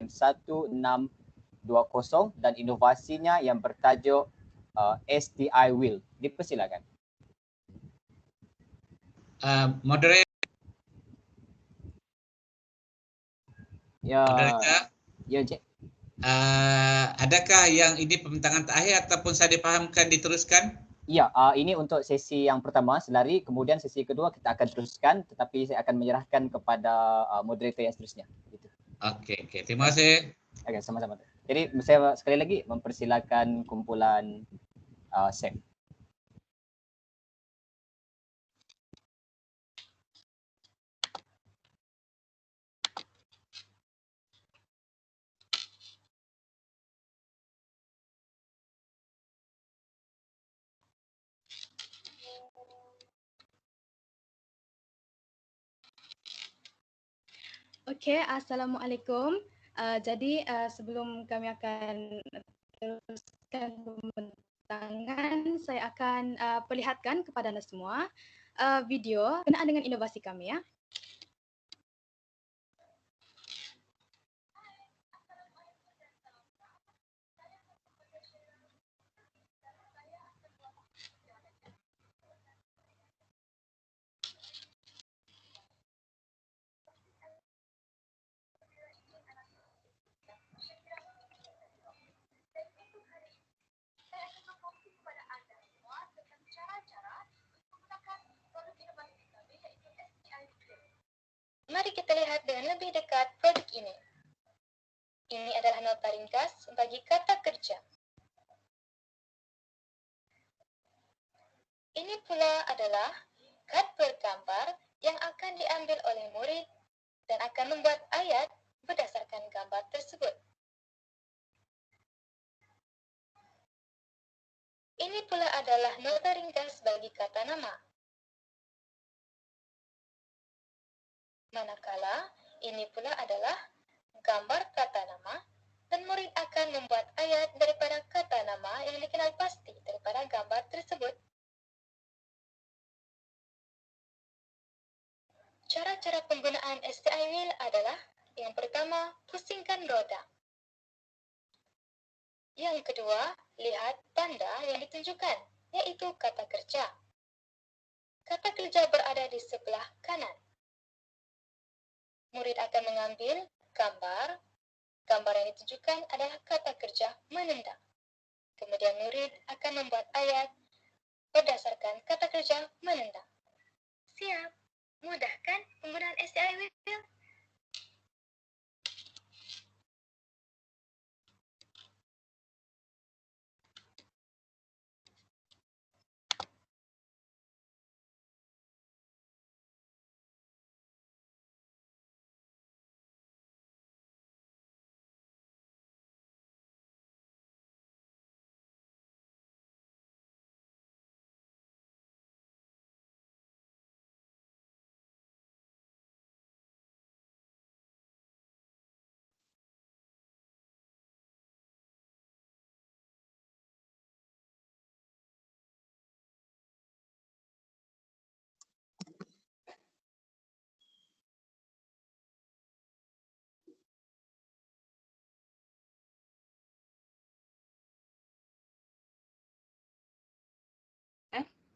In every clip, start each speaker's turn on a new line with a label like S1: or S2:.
S1: 1620 dan inovasinya yang bertajuk STI Wheel. Dipersilakan.
S2: Moderator.
S1: Ya.
S2: Moderator.
S1: Ya, Cik.
S2: Adakah yang ini pembintangan terakhir ataupun saya dipahamkan diteruskan?
S1: Ya, ini untuk sesi yang pertama selari, kemudian sesi kedua kita akan teruskan, tetapi saya akan menyerahkan kepada moderator yang seterusnya. Gitu.
S2: Okey, terima kasih.
S1: Okey, sama-sama. Jadi saya sekali lagi mempersilakan kumpulan SEF.
S3: Okey, Assalamualaikum. Jadi sebelum kami akan teruskan pembintangan, saya akan perlihatkan kepada anda semua video berkenaan dengan inovasi kami ya.
S4: Mari kita lihat dengan lebih dekat produk ini. Ini adalah nota ringkas bagi kata kerja. Ini pula adalah kad bergambar yang akan diambil oleh murid dan akan membuat ayat berdasarkan gambar tersebut. Ini pula adalah nota ringkas bagi kata nama. Manakala ini pula adalah gambar kata nama dan murid akan membuat ayat daripada kata nama yang dikenal pasti daripada gambar tersebut. Cara-cara penggunaan STI Wheel adalah yang pertama, pusingkan roda. Yang kedua, lihat tanda yang ditunjukkan, yaitu kata kerja. Kata kerja berada di sebelah kanan. Murid akan mengambil gambar. Gambar yang ditunjukkan adalah kata kerja menendang. Kemudian murid akan membuat ayat berdasarkan kata kerja menendang. Siap. Mudah kan penggunaan STI Wheel?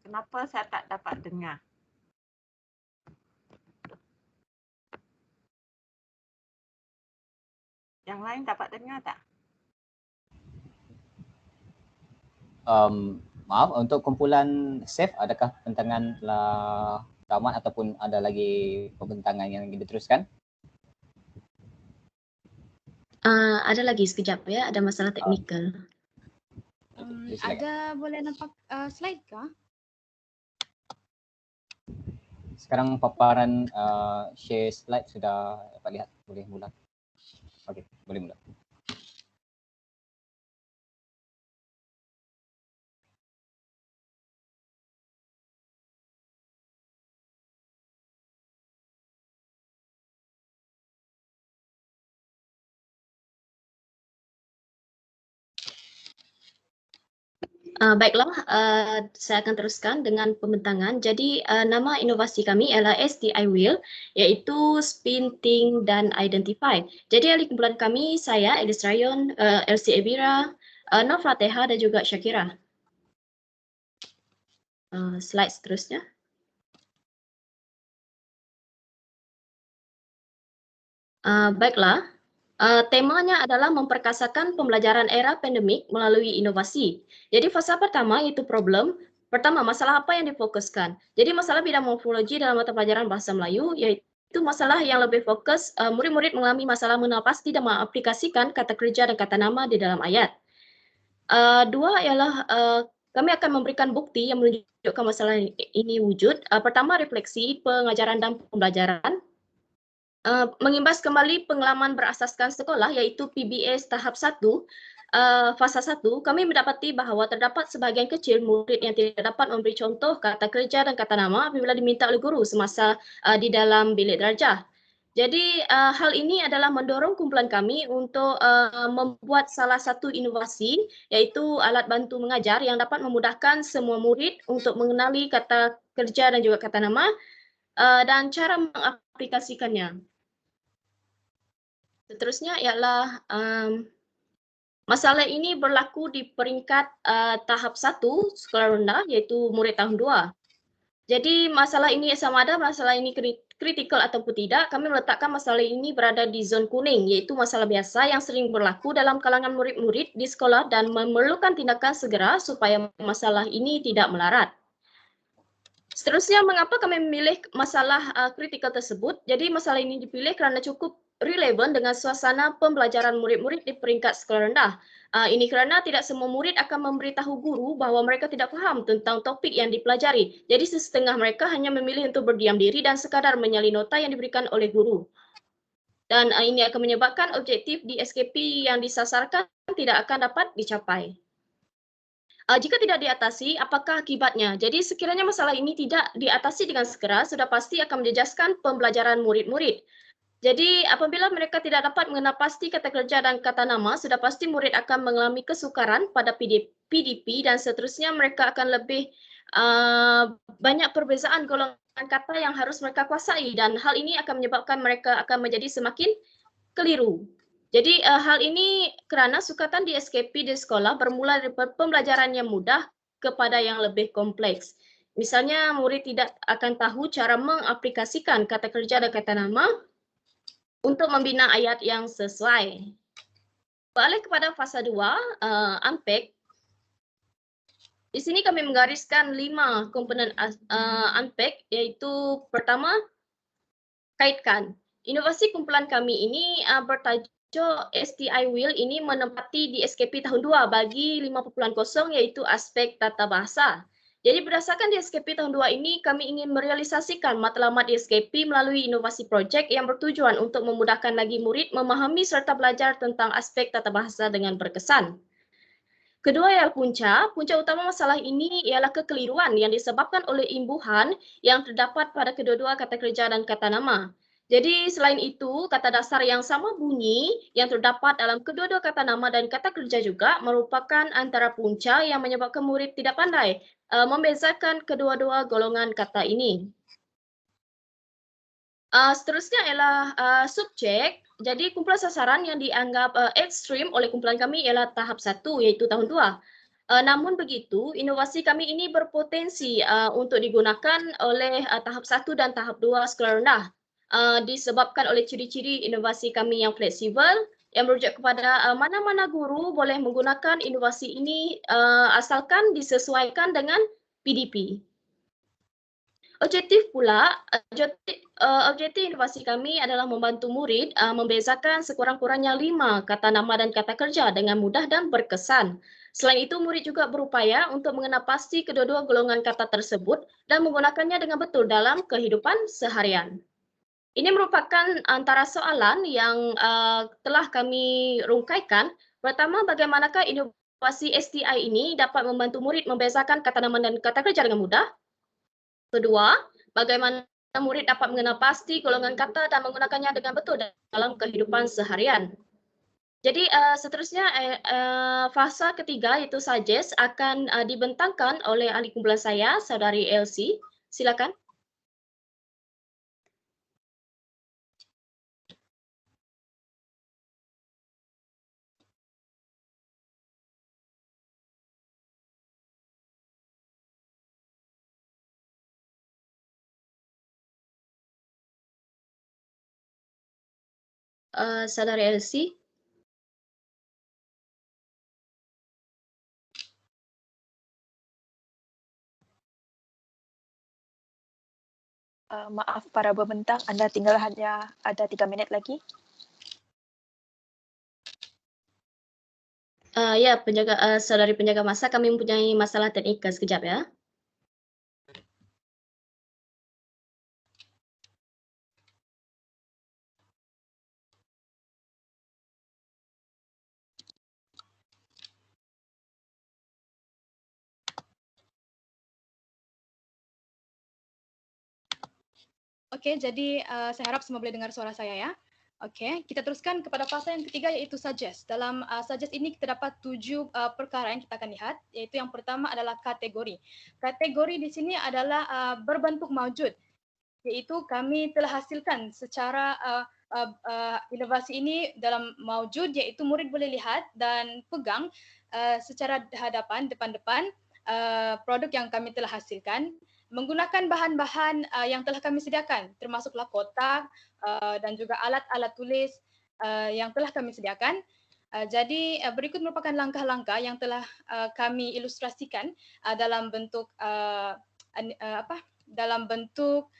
S5: Kenapa saya tak dapat dengar? Yang lain dapat dengar tak?
S1: Maaf, untuk kumpulan SEF, adakah pembentangan tamat ataupun ada lagi pembentangan yang ingin diteruskan?
S6: Ada lagi sekejap ya, ada masalah teknikal.
S3: Ada boleh nampak slide kah?
S1: Sekarang paparan share slide sudah dapat lihat, boleh mula. Okey, boleh mula.
S6: Baiklah, saya akan teruskan dengan pembentangan. Jadi nama inovasi kami ialah STI Wheel, iaitu Spin, Think, dan Identify. Jadi ahli kumpulan kami, saya, Elis Rayon, Elsie Ebira, Nur Fatehah dan juga Syakira. Slide seterusnya. Baiklah, temanya adalah memperkasakan pembelajaran era pandemik melalui inovasi. Jadi fasa pertama iaitu problem. Pertama, masalah apa yang difokuskan? Jadi masalah bidang morfologi dalam mata pelajaran bahasa Melayu iaitu masalah yang lebih fokus murid-murid mengalami masalah mengenal pasti dan mengaplikasikan kata kerja dan kata nama di dalam ayat. Dua ialah kami akan memberikan bukti yang menunjukkan masalah ini wujud. Pertama, refleksi pengajaran dan pembelajaran. Mengimbas kembali pengalaman berasaskan sekolah iaitu PBS tahap 1, fasa 1, kami mendapati bahawa terdapat sebahagian kecil murid yang tidak dapat memberi contoh kata kerja dan kata nama apabila diminta oleh guru semasa di dalam bilik darjah. Jadi hal ini adalah mendorong kumpulan kami untuk membuat salah satu inovasi iaitu alat bantu mengajar yang dapat memudahkan semua murid untuk mengenali kata kerja dan juga kata nama dan cara mengaplikasikannya. Seterusnya ialah masalah ini berlaku di peringkat tahap 1 sekolah rendah iaitu murid tahun 2. Jadi masalah ini sama ada masalah ini kritikal ataupun tidak, kami meletakkan masalah ini berada di zon kuning iaitu masalah biasa yang sering berlaku dalam kalangan murid-murid di sekolah dan memerlukan tindakan segera supaya masalah ini tidak melarat. Seterusnya, mengapa kami memilih masalah kritikal tersebut? Jadi masalah ini dipilih kerana cukup relevan dengan suasana pembelajaran murid-murid di peringkat sekolah rendah. Ini kerana tidak semua murid akan memberitahu guru bahawa mereka tidak faham tentang topik yang dipelajari. Jadi sesetengah mereka hanya memilih untuk berdiam diri dan sekadar menyalin nota yang diberikan oleh guru. Dan ini akan menyebabkan objektif di SKP yang disasarkan tidak akan dapat dicapai. Jika tidak diatasi, apakah akibatnya? Jadi sekiranya masalah ini tidak diatasi dengan segera, sudah pasti akan menjejaskan pembelajaran murid-murid. Jadi apabila mereka tidak dapat mengenal pasti kata kerja dan kata nama, sudah pasti murid akan mengalami kesukaran pada PDP dan seterusnya mereka akan lebih banyak perbezaan golongan kata yang harus mereka kuasai dan hal ini akan menyebabkan mereka akan menjadi semakin keliru. Jadi hal ini kerana sukatan di SKP di sekolah bermula dari pembelajaran yang mudah kepada yang lebih kompleks. Misalnya murid tidak akan tahu cara mengaplikasikan kata kerja dan kata nama untuk membina ayat yang sesuai. Balik kepada fasa 2, unpack. Di sini kami menggariskan 5 komponen unpack iaitu pertama, kaitkan. Inovasi kumpulan kami ini bertajuk STI Wheel ini menempati di SKP tahun 2 bagi 5.0 iaitu aspek tata bahasa. Jadi berdasarkan di SKP tahun 2 ini, kami ingin merealisasikan matlamat di SKP melalui inovasi projek yang bertujuan untuk memudahkan lagi murid memahami serta belajar tentang aspek tata bahasa dengan berkesan. Kedua ialah punca. Punca utama masalah ini ialah kekeliruan yang disebabkan oleh imbuhan yang terdapat pada kedua-dua kata kerja dan kata nama. Jadi selain itu, kata dasar yang sama bunyi yang terdapat dalam kedua-dua kata nama dan kata kerja juga merupakan antara punca yang menyebabkan murid tidak pandai membezakan kedua-dua golongan kata ini. Seterusnya ialah subjek. Jadi kumpulan sasaran yang dianggap ekstrim oleh kumpulan kami ialah tahap 1 iaitu tahun 2. Namun begitu, inovasi kami ini berpotensi untuk digunakan oleh tahap 1 dan tahap 2 sekolah rendah. Disebabkan oleh ciri-ciri inovasi kami yang fleksibel yang merujuk kepada mana-mana guru boleh menggunakan inovasi ini asalkan disesuaikan dengan PDP. Objektif inovasi kami adalah membantu murid membezakan sekurang-kurangnya 5 kata nama dan kata kerja dengan mudah dan berkesan. Selain itu, murid juga berupaya untuk mengenal pasti kedua-dua golongan kata tersebut dan menggunakannya dengan betul dalam kehidupan seharian. Ini merupakan antara soalan yang telah kami rungkaikan. Pertama, bagaimanakah inovasi STI ini dapat membantu murid membezakan kata nama dan kata kerja dengan mudah? Kedua, bagaimana murid dapat mengenal pasti golongan kata dan menggunakannya dengan betul dalam kehidupan seharian? Jadi seterusnya fasa ketiga yaitu suggest akan dibentangkan oleh ahli kumpulan saya, Saudari Elsie. Silakan. Saudari Elsie.
S7: Maaf para pembentang, Anda tinggal hanya ada 3 minit lagi.
S6: Ya, saudari penjaga masa, kami mempunyai masalah teknikal sekejap ya.
S3: Okey, jadi saya harap semua boleh dengar suara saya ya. Okey, kita teruskan kepada fasa yang ketiga iaitu suggest. Dalam suggest ini kita dapat 7 perkara yang kita akan lihat, iaitu yang pertama adalah kategori. Kategori di sini adalah berbentuk maujud, iaitu kami telah hasilkan secara inovasi ini dalam maujud, iaitu murid boleh lihat dan pegang secara depan-depan produk yang kami telah hasilkan menggunakan bahan-bahan yang telah kami sediakan, termasuklah kotak dan juga alat-alat tulis yang telah kami sediakan. Jadi berikut merupakan langkah-langkah yang telah kami ilustrasikan dalam bentuk dalam bentuk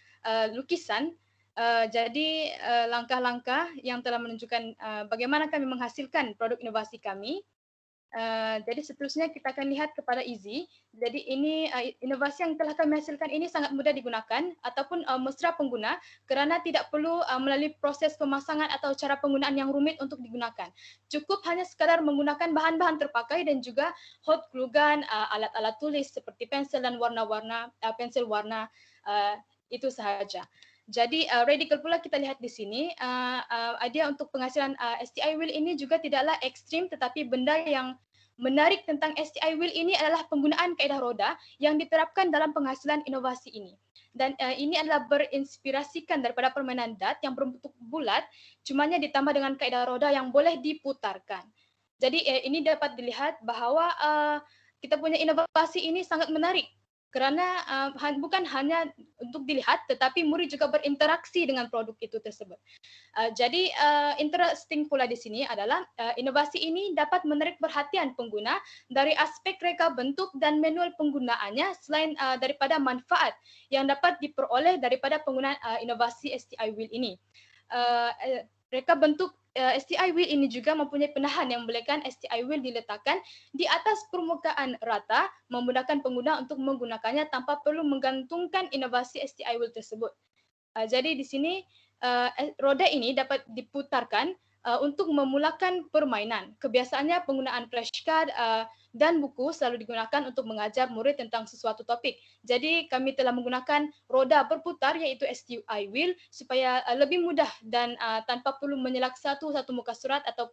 S3: lukisan. Jadi langkah-langkah yang telah menunjukkan bagaimana kami menghasilkan produk inovasi kami. Jadi seterusnya kita akan lihat kepada Easy. Jadi ini inovasi yang telah kami hasilkan ini sangat mudah digunakan ataupun mesra pengguna kerana tidak perlu melalui proses pemasangan atau cara penggunaan yang rumit untuk digunakan. Cukup hanya sekadar menggunakan bahan-bahan terpakai dan juga hot glue gun, alat-alat tulis seperti pensel dan pensel warna itu sahaja. Jadi radikal pula kita lihat di sini idea untuk penghasilan STI wheel ini juga tidaklah ekstrim, tetapi benda yang menarik tentang STI wheel ini adalah penggunaan kaedah roda yang diterapkan dalam penghasilan inovasi ini. Dan ini adalah berinspirasikan daripada permainan dart yang berbentuk bulat, cumanya ditambah dengan kaedah roda yang boleh diputarkan. Jadi ini dapat dilihat bahawa kita punya inovasi ini sangat menarik. Kerana bukan hanya untuk dilihat tetapi murid juga berinteraksi dengan produk itu tersebut. Jadi interesting pula di sini adalah inovasi ini dapat menarik perhatian pengguna dari aspek reka bentuk dan manual penggunaannya selain daripada manfaat yang dapat diperoleh daripada penggunaan inovasi STI wheel ini. Reka bentuk STI wheel ini juga mempunyai penahan yang membolehkan STI wheel diletakkan di atas permukaan rata, memudahkan pengguna untuk menggunakannya tanpa perlu menggantungkan inovasi STI wheel tersebut. Jadi di sini roda ini dapat diputarkan untuk memulakan permainan. Kebiasaannya penggunaan flashcard dan buku selalu digunakan untuk mengajar murid tentang sesuatu topik. Jadi kami telah menggunakan roda berputar iaitu STI wheel supaya lebih mudah dan tanpa perlu menyelak satu muka surat atau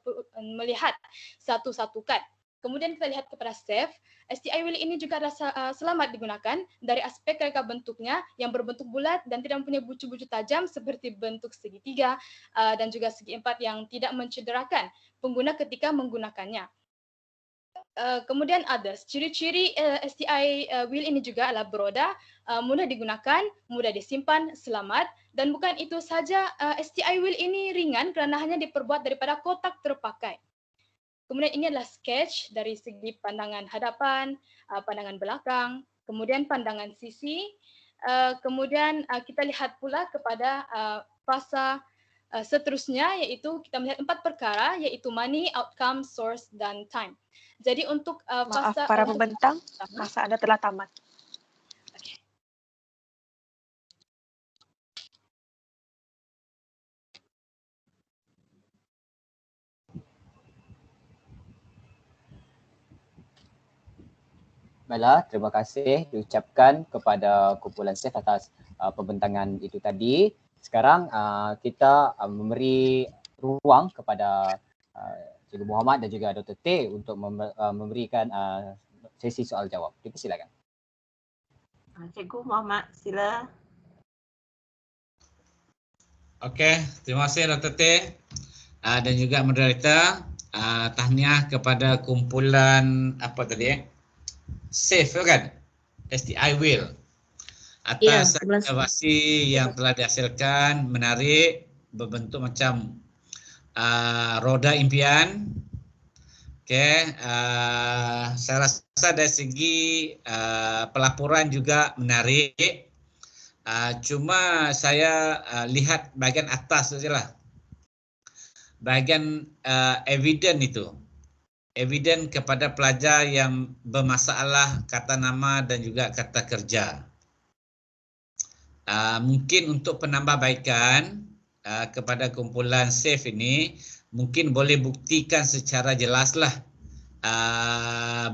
S3: melihat satu-satu kad. Kemudian kita lihat kepada Steph. STI wheel ini juga adalah selamat digunakan dari aspek reka bentuknya yang berbentuk bulat dan tidak mempunyai bucu-bucu tajam seperti bentuk segitiga dan juga segi empat yang tidak mencederakan pengguna ketika menggunakannya. Kemudian others, ciri-ciri STI wheel ini juga adalah beroda, mudah digunakan, mudah disimpan, selamat, dan bukan itu saja, STI wheel ini ringan kerana hanya diperbuat daripada kotak terpakai. Kemudian ini adalah sketch dari segi pandangan hadapan, pandangan belakang, kemudian pandangan sisi. Kemudian kita lihat pula kepada fasa seterusnya iaitu kita melihat 4 perkara iaitu money, outcome, source dan time. Jadi untuk fasa
S7: Maaf para pembentang, masa Anda telah tamat.
S1: Baiklah, terima kasih diucapkan kepada kumpulan Steph atas pembentangan itu tadi. Sekarang kita memberi ruang kepada Cikgu Muhammad dan juga Dr. T untuk memberikan sesi soal jawab. Silakan.
S5: Cikgu Muhammad, sila.
S2: Okey, terima kasih Dr. T dan juga moderator. Tahniah kepada kumpulan apa tadi SAFE kan? STI Will atas inovasi yang telah dihasilkan, menarik, berbentuk macam roda impian. Okey, saya rasa dari segi pelaporan juga menarik. Cuma saya lihat bahagian atas sajalah. Bahagian evidence itu. Evidence kepada pelajar yang bermasalah kata nama dan juga kata kerja. Mungkin untuk penambahbaikan kepada kumpulan SAFE ini, mungkin boleh buktikan secara jelaslah.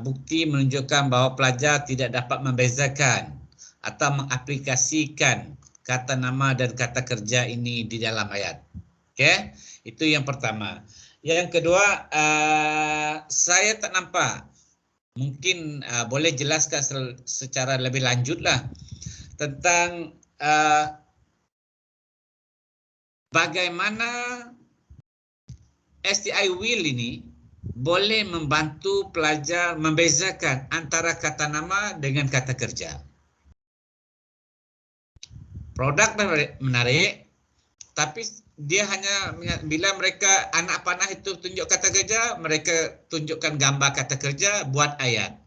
S2: Bukti menunjukkan bahawa pelajar tidak dapat membezakan atau mengaplikasikan kata nama dan kata kerja ini di dalam ayat. Okey, itu yang pertama. Yang kedua, saya tak nampak. Mungkin boleh jelaskan secara lebih lanjutlah tentang bagaimana STI Will ini boleh membantu pelajar membezakan antara kata nama dengan kata kerja. Produk menarik, tapi dia hanya bila mereka anak panah itu tunjuk kata kerja, mereka tunjukkan gambar kata kerja, buat ayat.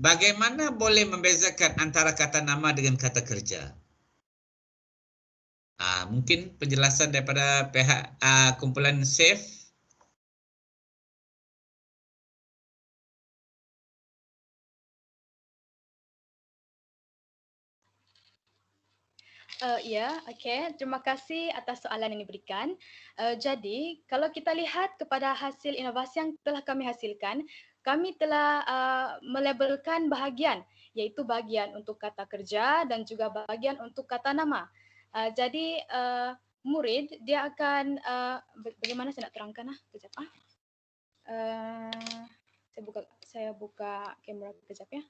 S2: Bagaimana boleh membezakan antara kata nama dengan kata kerja? Mungkin penjelasan daripada pihak kumpulan SAFE.
S3: Ya, okey. Terima kasih atas soalan yang diberikan. Jadi, kalau kita lihat kepada hasil inovasi yang telah kami hasilkan, kami telah melabelkan bahagian, iaitu bahagian untuk kata kerja dan juga bahagian untuk kata nama. Jadi, murid dia akan, bagaimana saya nak terangkan? Kejap. Saya buka kamera kejap ya.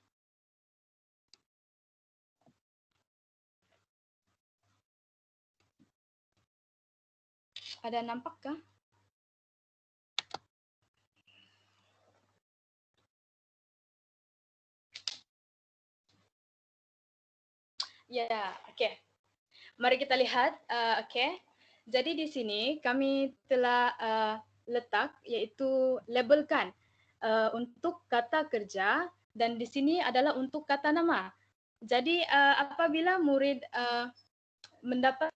S3: Ada nampakkah? Ya, okey. Mari kita lihat. Okey. Jadi di sini kami telah letak iaitu labelkan untuk kata kerja dan di sini adalah untuk kata nama. Jadi apabila murid mendapat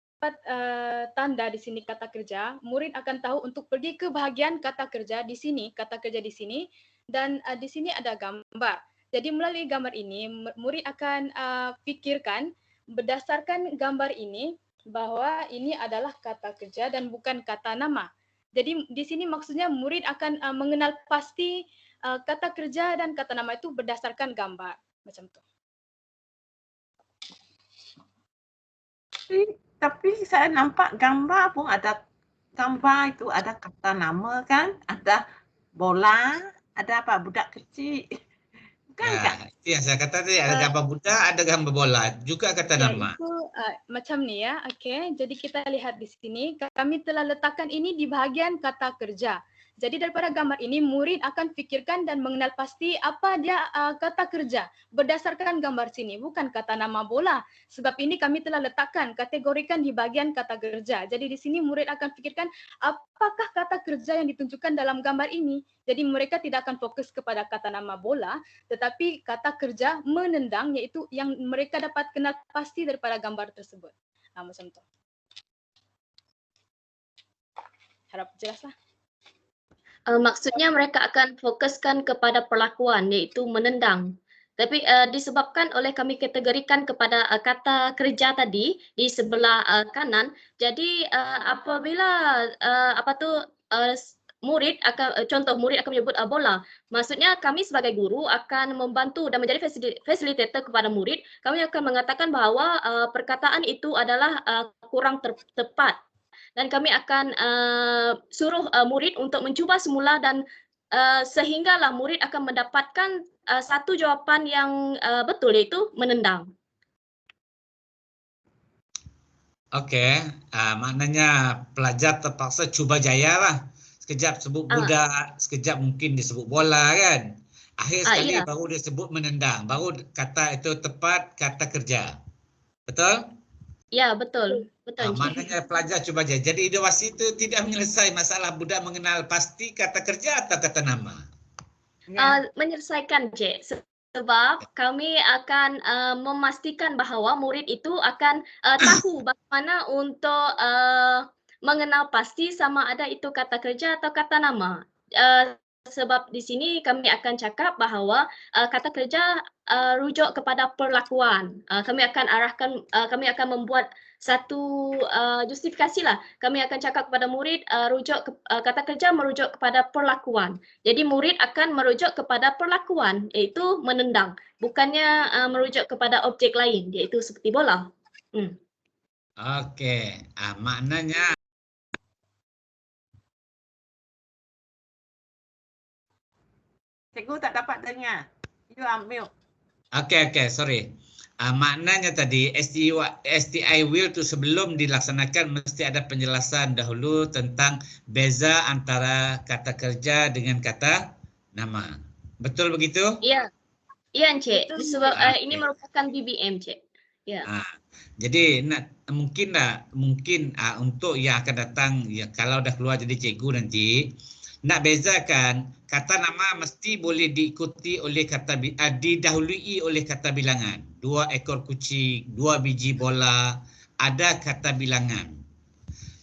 S3: tanda di sini kata kerja, murid akan tahu untuk pergi ke bahagian kata kerja di sini, kata kerja di sini, dan di sini ada gambar. Jadi melalui gambar ini, murid akan fikirkan berdasarkan gambar ini bahawa ini adalah kata kerja dan bukan kata nama. Jadi di sini maksudnya murid akan mengenal pasti kata kerja dan kata nama itu berdasarkan gambar. Macam tu.
S5: Tapi saya nampak gambar pun ada gambar itu, ada kata nama kan, ada bola, ada apa budak kecil. Bukan?
S2: Itu yang saya kata tadi, ada gambar budak, ada gambar bola, juga kata nama.
S3: Itu macam ni ya. Okey, jadi kita lihat di sini kami telah letakkan ini di bahagian kata kerja. Jadi daripada gambar ini murid akan fikirkan dan mengenal pasti apa dia kata kerja berdasarkan gambar sini, bukan kata nama bola. Sebab ini kami telah letakkan, kategorikan di bahagian kata kerja. Jadi di sini murid akan fikirkan apakah kata kerja yang ditunjukkan dalam gambar ini. Jadi mereka tidak akan fokus kepada kata nama bola, tetapi kata kerja menendang, iaitu yang mereka dapat kenal pasti daripada gambar tersebut. Macam tu. Harap jelaslah.
S6: Maksudnya mereka akan fokuskan kepada perlakuan iaitu menendang. Tapi disebabkan oleh kami kategorikan kepada kata kerja tadi di sebelah kanan. Jadi apabila murid akan murid akan menyebut bola. Maksudnya kami sebagai guru akan membantu dan menjadi fasilitator kepada murid. Kami akan mengatakan bahawa perkataan itu adalah kurang tepat. Dan kami akan suruh murid untuk mencuba semula dan sehinggalah murid akan mendapatkan satu jawapan yang betul, iaitu menendang.
S2: Okey, maknanya pelajar terpaksa cuba jaya lah. Sekejap sebut budak, sekejap mungkin disebut bola kan. Akhir sekali
S6: Iya.
S2: baru dia sebut menendang, baru kata itu tepat kata kerja. Betul?
S6: Ya, betul. Betul.
S2: Maknanya pelajar cuba jaya. Jadi inovasi itu tidak menyelesaikan masalah budak mengenal pasti kata kerja atau kata nama.
S6: Menyelesaikan, Cik. Sebab kami akan memastikan bahawa murid itu akan tahu bagaimana untuk mengenal pasti sama ada itu kata kerja atau kata nama. Sebab di sini kami akan cakap bahawa kata kerja rujuk kepada perlakuan. Kami akan membuat satu justifikasi lah. Kami akan cakap kepada murid kata kerja merujuk kepada perlakuan. Jadi murid akan merujuk kepada perlakuan, iaitu menendang, bukannya merujuk kepada objek lain, iaitu seperti bola.
S2: Okey, maknanya
S5: Cikgu tak dapat dengar. You unmute.
S2: Okey, sorry. Maknanya tadi STI will tu sebelum dilaksanakan mesti ada penjelasan dahulu tentang beza antara kata kerja dengan kata nama. Betul begitu?
S6: Iya. Iya, Encik. Sebab ini merupakan BBM, Cik. Ya.
S2: Jadi mungkin untuk yang akan datang ya, kalau dah keluar jadi cikgu nanti nak bezakan kata nama mesti boleh diikuti oleh didahului oleh kata bilangan. 2 ekor kucing, 2 biji bola, ada kata bilangan.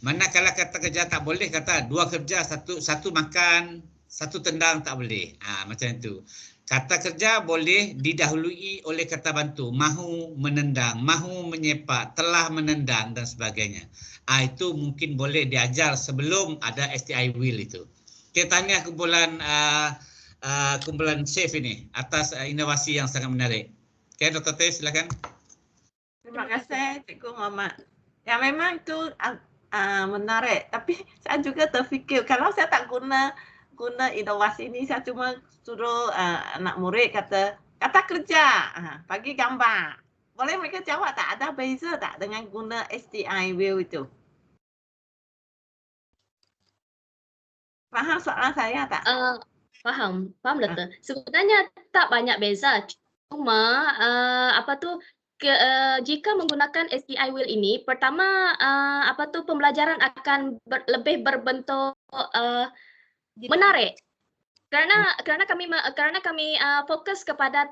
S2: Manakala kata kerja tak boleh, kata 2 kerja, satu makan, 1 tendang, tak boleh. Macam itu. Kata kerja boleh didahului oleh kata bantu, mahu menendang, mahu menyepak, telah menendang dan sebagainya. Itu mungkin boleh diajar sebelum ada STI will itu. Kita tanya kumpulan Syif ini atas inovasi yang sangat menarik. Okey, Dr. Teh, silakan.
S5: Terima kasih Cikgu Muhammad. Ya memang itu menarik, tapi saya juga terfikir kalau saya tak guna inovasi ini, saya cuma suruh anak murid kata kerja, bagi gambar. Boleh mereka jawab tak? Ada beza tak dengan guna STI will itu? Faham soalan saya tak?
S6: Faham Dr. Sebenarnya tak banyak beza. Cuma jika menggunakan STI will ini, pertama pembelajaran akan lebih berbentuk menarik. Kerana kami fokus kepada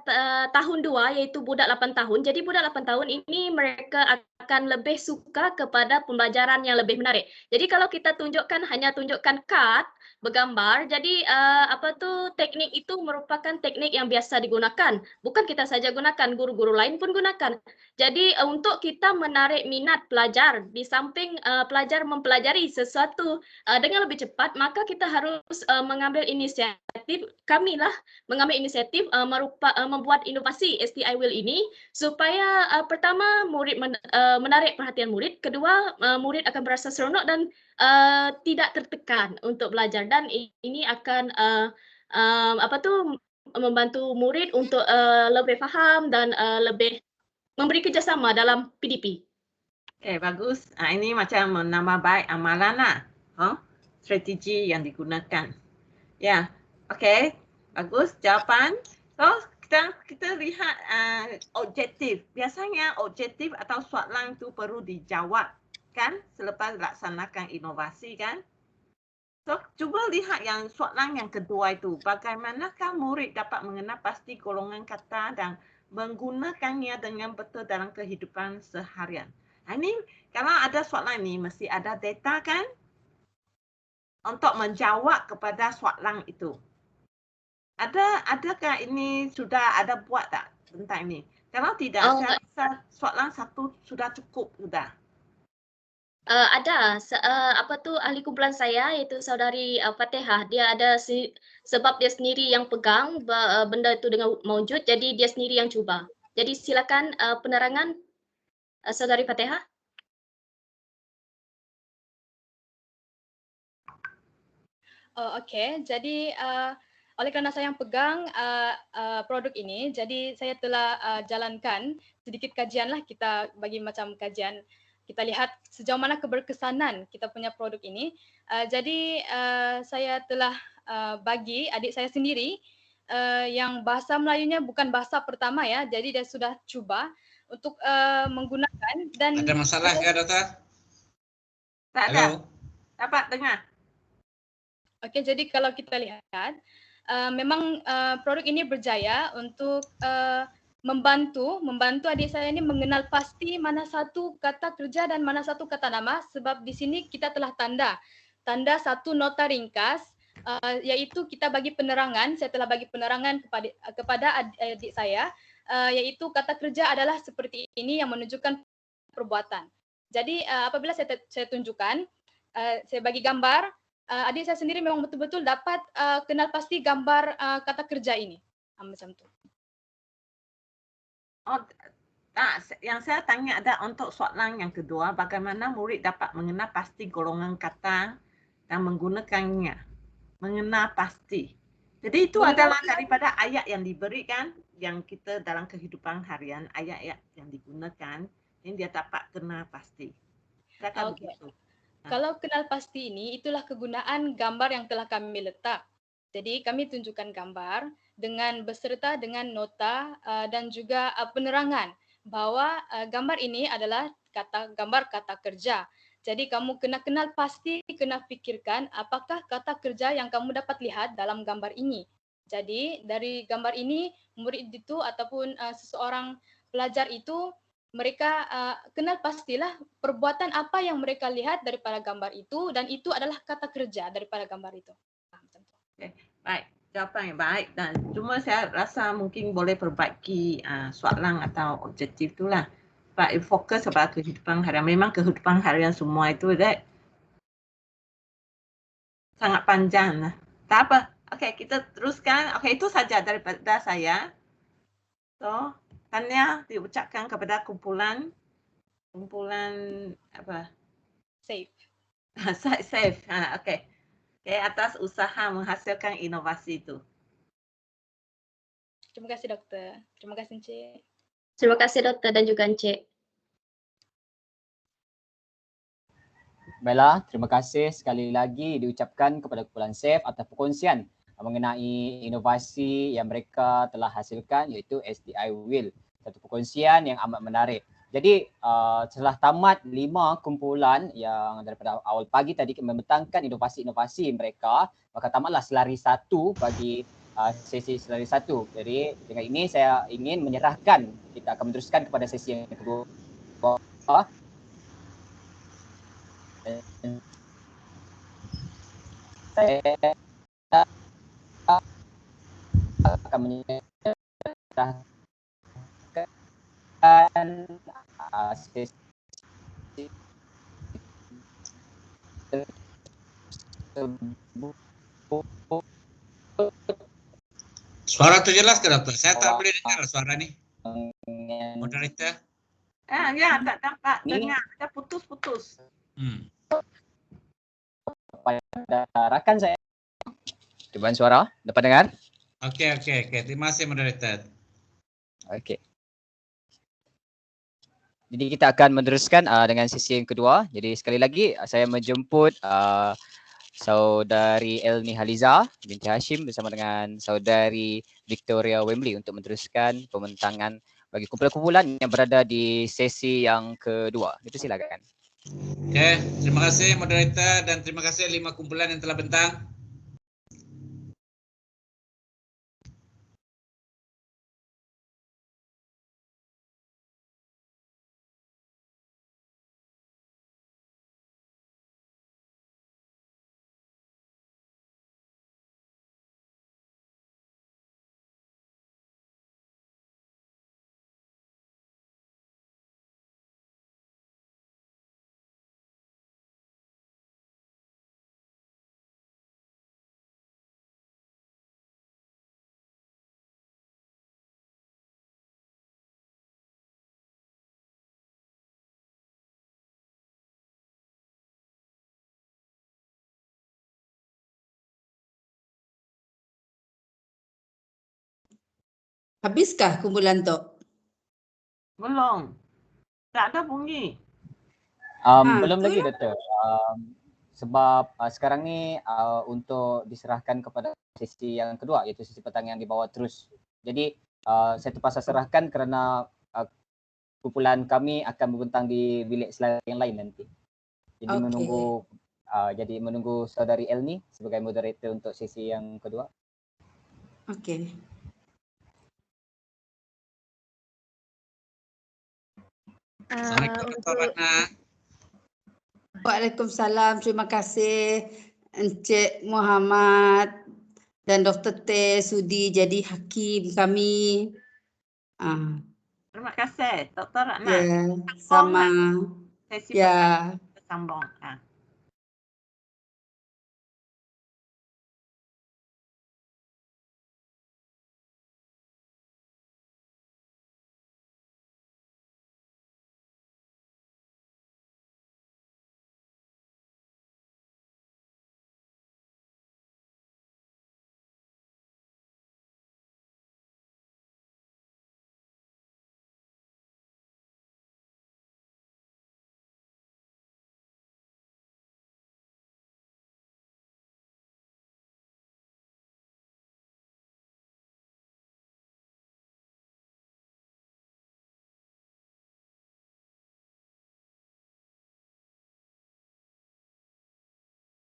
S6: tahun 2, iaitu budak 8 tahun. Jadi budak 8 tahun ini mereka akan lebih suka kepada pembelajaran yang lebih menarik. Jadi kalau kita hanya tunjukkan kad bergambar, jadi teknik itu merupakan teknik yang biasa digunakan. Bukan kita saja gunakan, guru-guru lain pun gunakan. Jadi untuk kita menarik minat pelajar, di samping pelajar mempelajari sesuatu dengan lebih cepat, maka kita harus mengambil inisiatif. Kamilah mengambil inisiatif membuat inovasi STI will ini supaya pertama murid menarik perhatian murid, kedua murid akan berasa seronok dan tidak tertekan untuk belajar, dan ini akan membantu murid untuk lebih faham dan lebih memberi kerjasama dalam PDP.
S5: Okey, bagus. Ini macam menambah baik amalan lah. Strategi yang digunakan. Ya, okey. Bagus jawapan. So, kita lihat objektif. Biasanya objektif atau soalan itu perlu dijawab kan selepas laksanakan inovasi kan. So, cuba lihat yang soalan yang kedua itu. Bagaimanakah murid dapat mengenal pasti golongan kata dan menggunakannya dengan betul dalam kehidupan seharian. Ini kalau ada soalan ini mesti ada data kan untuk menjawab kepada soalan itu. Adakah ini sudah ada buat tak tentang ini? Kalau tidak, saya rasa soalan 1 sudah cukup sudah.
S6: Ada ahli kumpulan saya, iaitu saudari Fatihah. Dia ada sebab dia sendiri yang pegang benda itu dengan maujud, jadi dia sendiri yang cuba. Jadi silakan penerangan saudari Fatihah.
S3: Oh, okey. Jadi oleh kerana saya yang pegang produk ini, jadi saya telah jalankan sedikit kajianlah, kita bagi macam kajian. Kita lihat sejauh mana keberkesanan kita punya produk ini. Jadi saya telah bagi adik saya sendiri yang bahasa Melayunya bukan bahasa pertama ya. Jadi dia sudah cuba untuk menggunakan dan
S2: Ada masalah ke dokter?
S5: Tak ada.
S2: Halo?
S5: Dapat dengar.
S3: Okey, jadi kalau kita lihat, memang produk ini berjaya untuk membantu adik saya ini mengenal pasti mana satu kata kerja dan mana satu kata nama, sebab di sini kita telah tanda satu nota ringkas, iaitu kita bagi penerangan, saya telah bagi penerangan kepada adik saya, iaitu kata kerja adalah seperti ini yang menunjukkan perbuatan. Jadi apabila saya tunjukkan, saya bagi gambar, adik saya sendiri memang betul-betul dapat kenal pasti gambar kata kerja ini. Macam tu.
S5: Oh, tak. Yang saya tanya ada untuk soalan yang kedua, bagaimana murid dapat mengenal pasti golongan kata dan menggunakannya. Mengenal pasti. Jadi itu adalah daripada ayat yang diberikan, yang kita dalam kehidupan harian, ayat-ayat yang digunakan, yang dia dapat kenal pasti. Silakan begitu.
S3: Kalau kenal pasti ini, itulah kegunaan gambar yang telah kami letak. Jadi kami tunjukkan gambar dengan beserta dengan nota dan juga penerangan bahawa gambar ini adalah gambar kata kerja. Jadi kamu kena kenal pasti, kena fikirkan apakah kata kerja yang kamu dapat lihat dalam gambar ini. Jadi dari gambar ini, murid itu ataupun seseorang pelajar itu mereka kenal pastilah perbuatan apa yang mereka lihat daripada gambar itu, dan itu adalah kata kerja daripada gambar itu.
S5: Okay. Baik, jawapan yang baik, dan cuma saya rasa mungkin boleh perbaiki soalan atau objektif itulah. Sebab fokus kepada kehidupan harian. Memang kehidupan harian semua itu sangat panjang lah. Tak apa. Okey, kita teruskan. Okey, itu saja daripada saya. So, tanya diucapkan kepada kumpulan apa?
S3: Safe.
S5: Safe. Okey. Okey, atas usaha menghasilkan inovasi itu.
S3: Terima kasih doktor. Terima kasih Encik.
S6: Terima kasih doktor dan juga Encik.
S1: Baiklah, terima kasih sekali lagi diucapkan kepada kumpulan SAFE atas perkongsian mengenai inovasi yang mereka telah hasilkan, iaitu SDI Wheel. Satu perkongsian yang amat menarik. Jadi setelah tamat 5 kumpulan yang daripada awal pagi tadi membentangkan inovasi-inovasi mereka, maka tamatlah selari 1 bagi sesi selari 1. Jadi dengan ini saya ingin menyerahkan, kita akan meneruskan kepada sesi yang kedua. Saya akan menyerahkan sesi
S2: Suara tu jelas ke doktor? Saya tak boleh dengar suara ni. Moderator.
S5: Ya, tak dapat dengar. Ada putus-putus.
S1: Pada rakan saya. Cubaan suara, dapat dengar?
S2: Okey. Terima kasih moderator.
S1: Okey. Jadi kita akan meneruskan dengan sesi yang kedua. Jadi sekali lagi saya menjemput saudari Elni Haliza binti Hashim bersama dengan saudari Victoria Wembley untuk meneruskan pembentangan bagi kumpulan-kumpulan yang berada di sesi yang kedua. Itu silakan.
S2: Okey, terima kasih moderator dan terima kasih 5 kumpulan yang telah bentang.
S8: Habiskah kumpulan tu?
S5: Belum. Tak ada bunyi.
S1: Belum lagi
S8: itulah.
S1: Doktor. Sebab sekarang ni untuk diserahkan kepada sesi yang kedua, iaitu sesi petang yang dibawa terus. Jadi saya terpaksa serahkan kerana kumpulan kami akan membentang di bilik slide yang lain nanti. Jadi
S8: Okey.
S1: menunggu saudari Elni sebagai moderator untuk sesi yang kedua.
S8: Okey.
S2: Assalamualaikum Dr. Ratna.
S8: Waalaikumsalam. Terima kasih Encik Muhammad dan Dr. Teh sudi jadi hakim kami.
S5: Terima kasih Dr. Ratna.
S8: Ya, sama.
S5: Sesi
S8: Ya.
S5: petang kita sambung.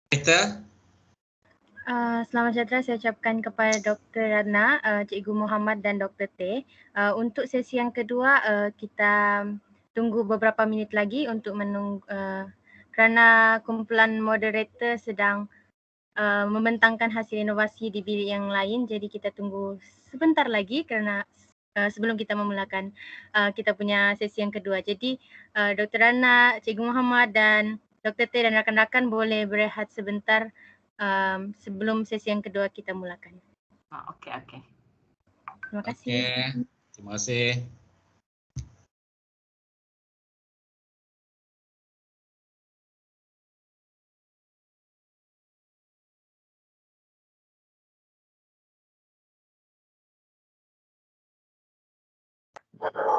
S2: Kita.
S3: Selamat sejahtera saya ucapkan kepada Dr. Ratna, Cikgu Muhammad dan Dr. Teh. Untuk sesi yang kedua kita tunggu beberapa minit lagi untuk menunggu kerana kumpulan moderator sedang membentangkan hasil inovasi di bilik yang lain, jadi kita tunggu sebentar lagi kerana sebelum kita memulakan kita punya sesi yang kedua. Jadi Dr. Ratna, Cikgu Muhammad dan Dr. Teh dan rakan-rakan boleh berehat sebentar sebelum sesi yang kedua kita mulakan.
S5: Okey.
S3: Terima kasih.
S2: Okey. Terima kasih.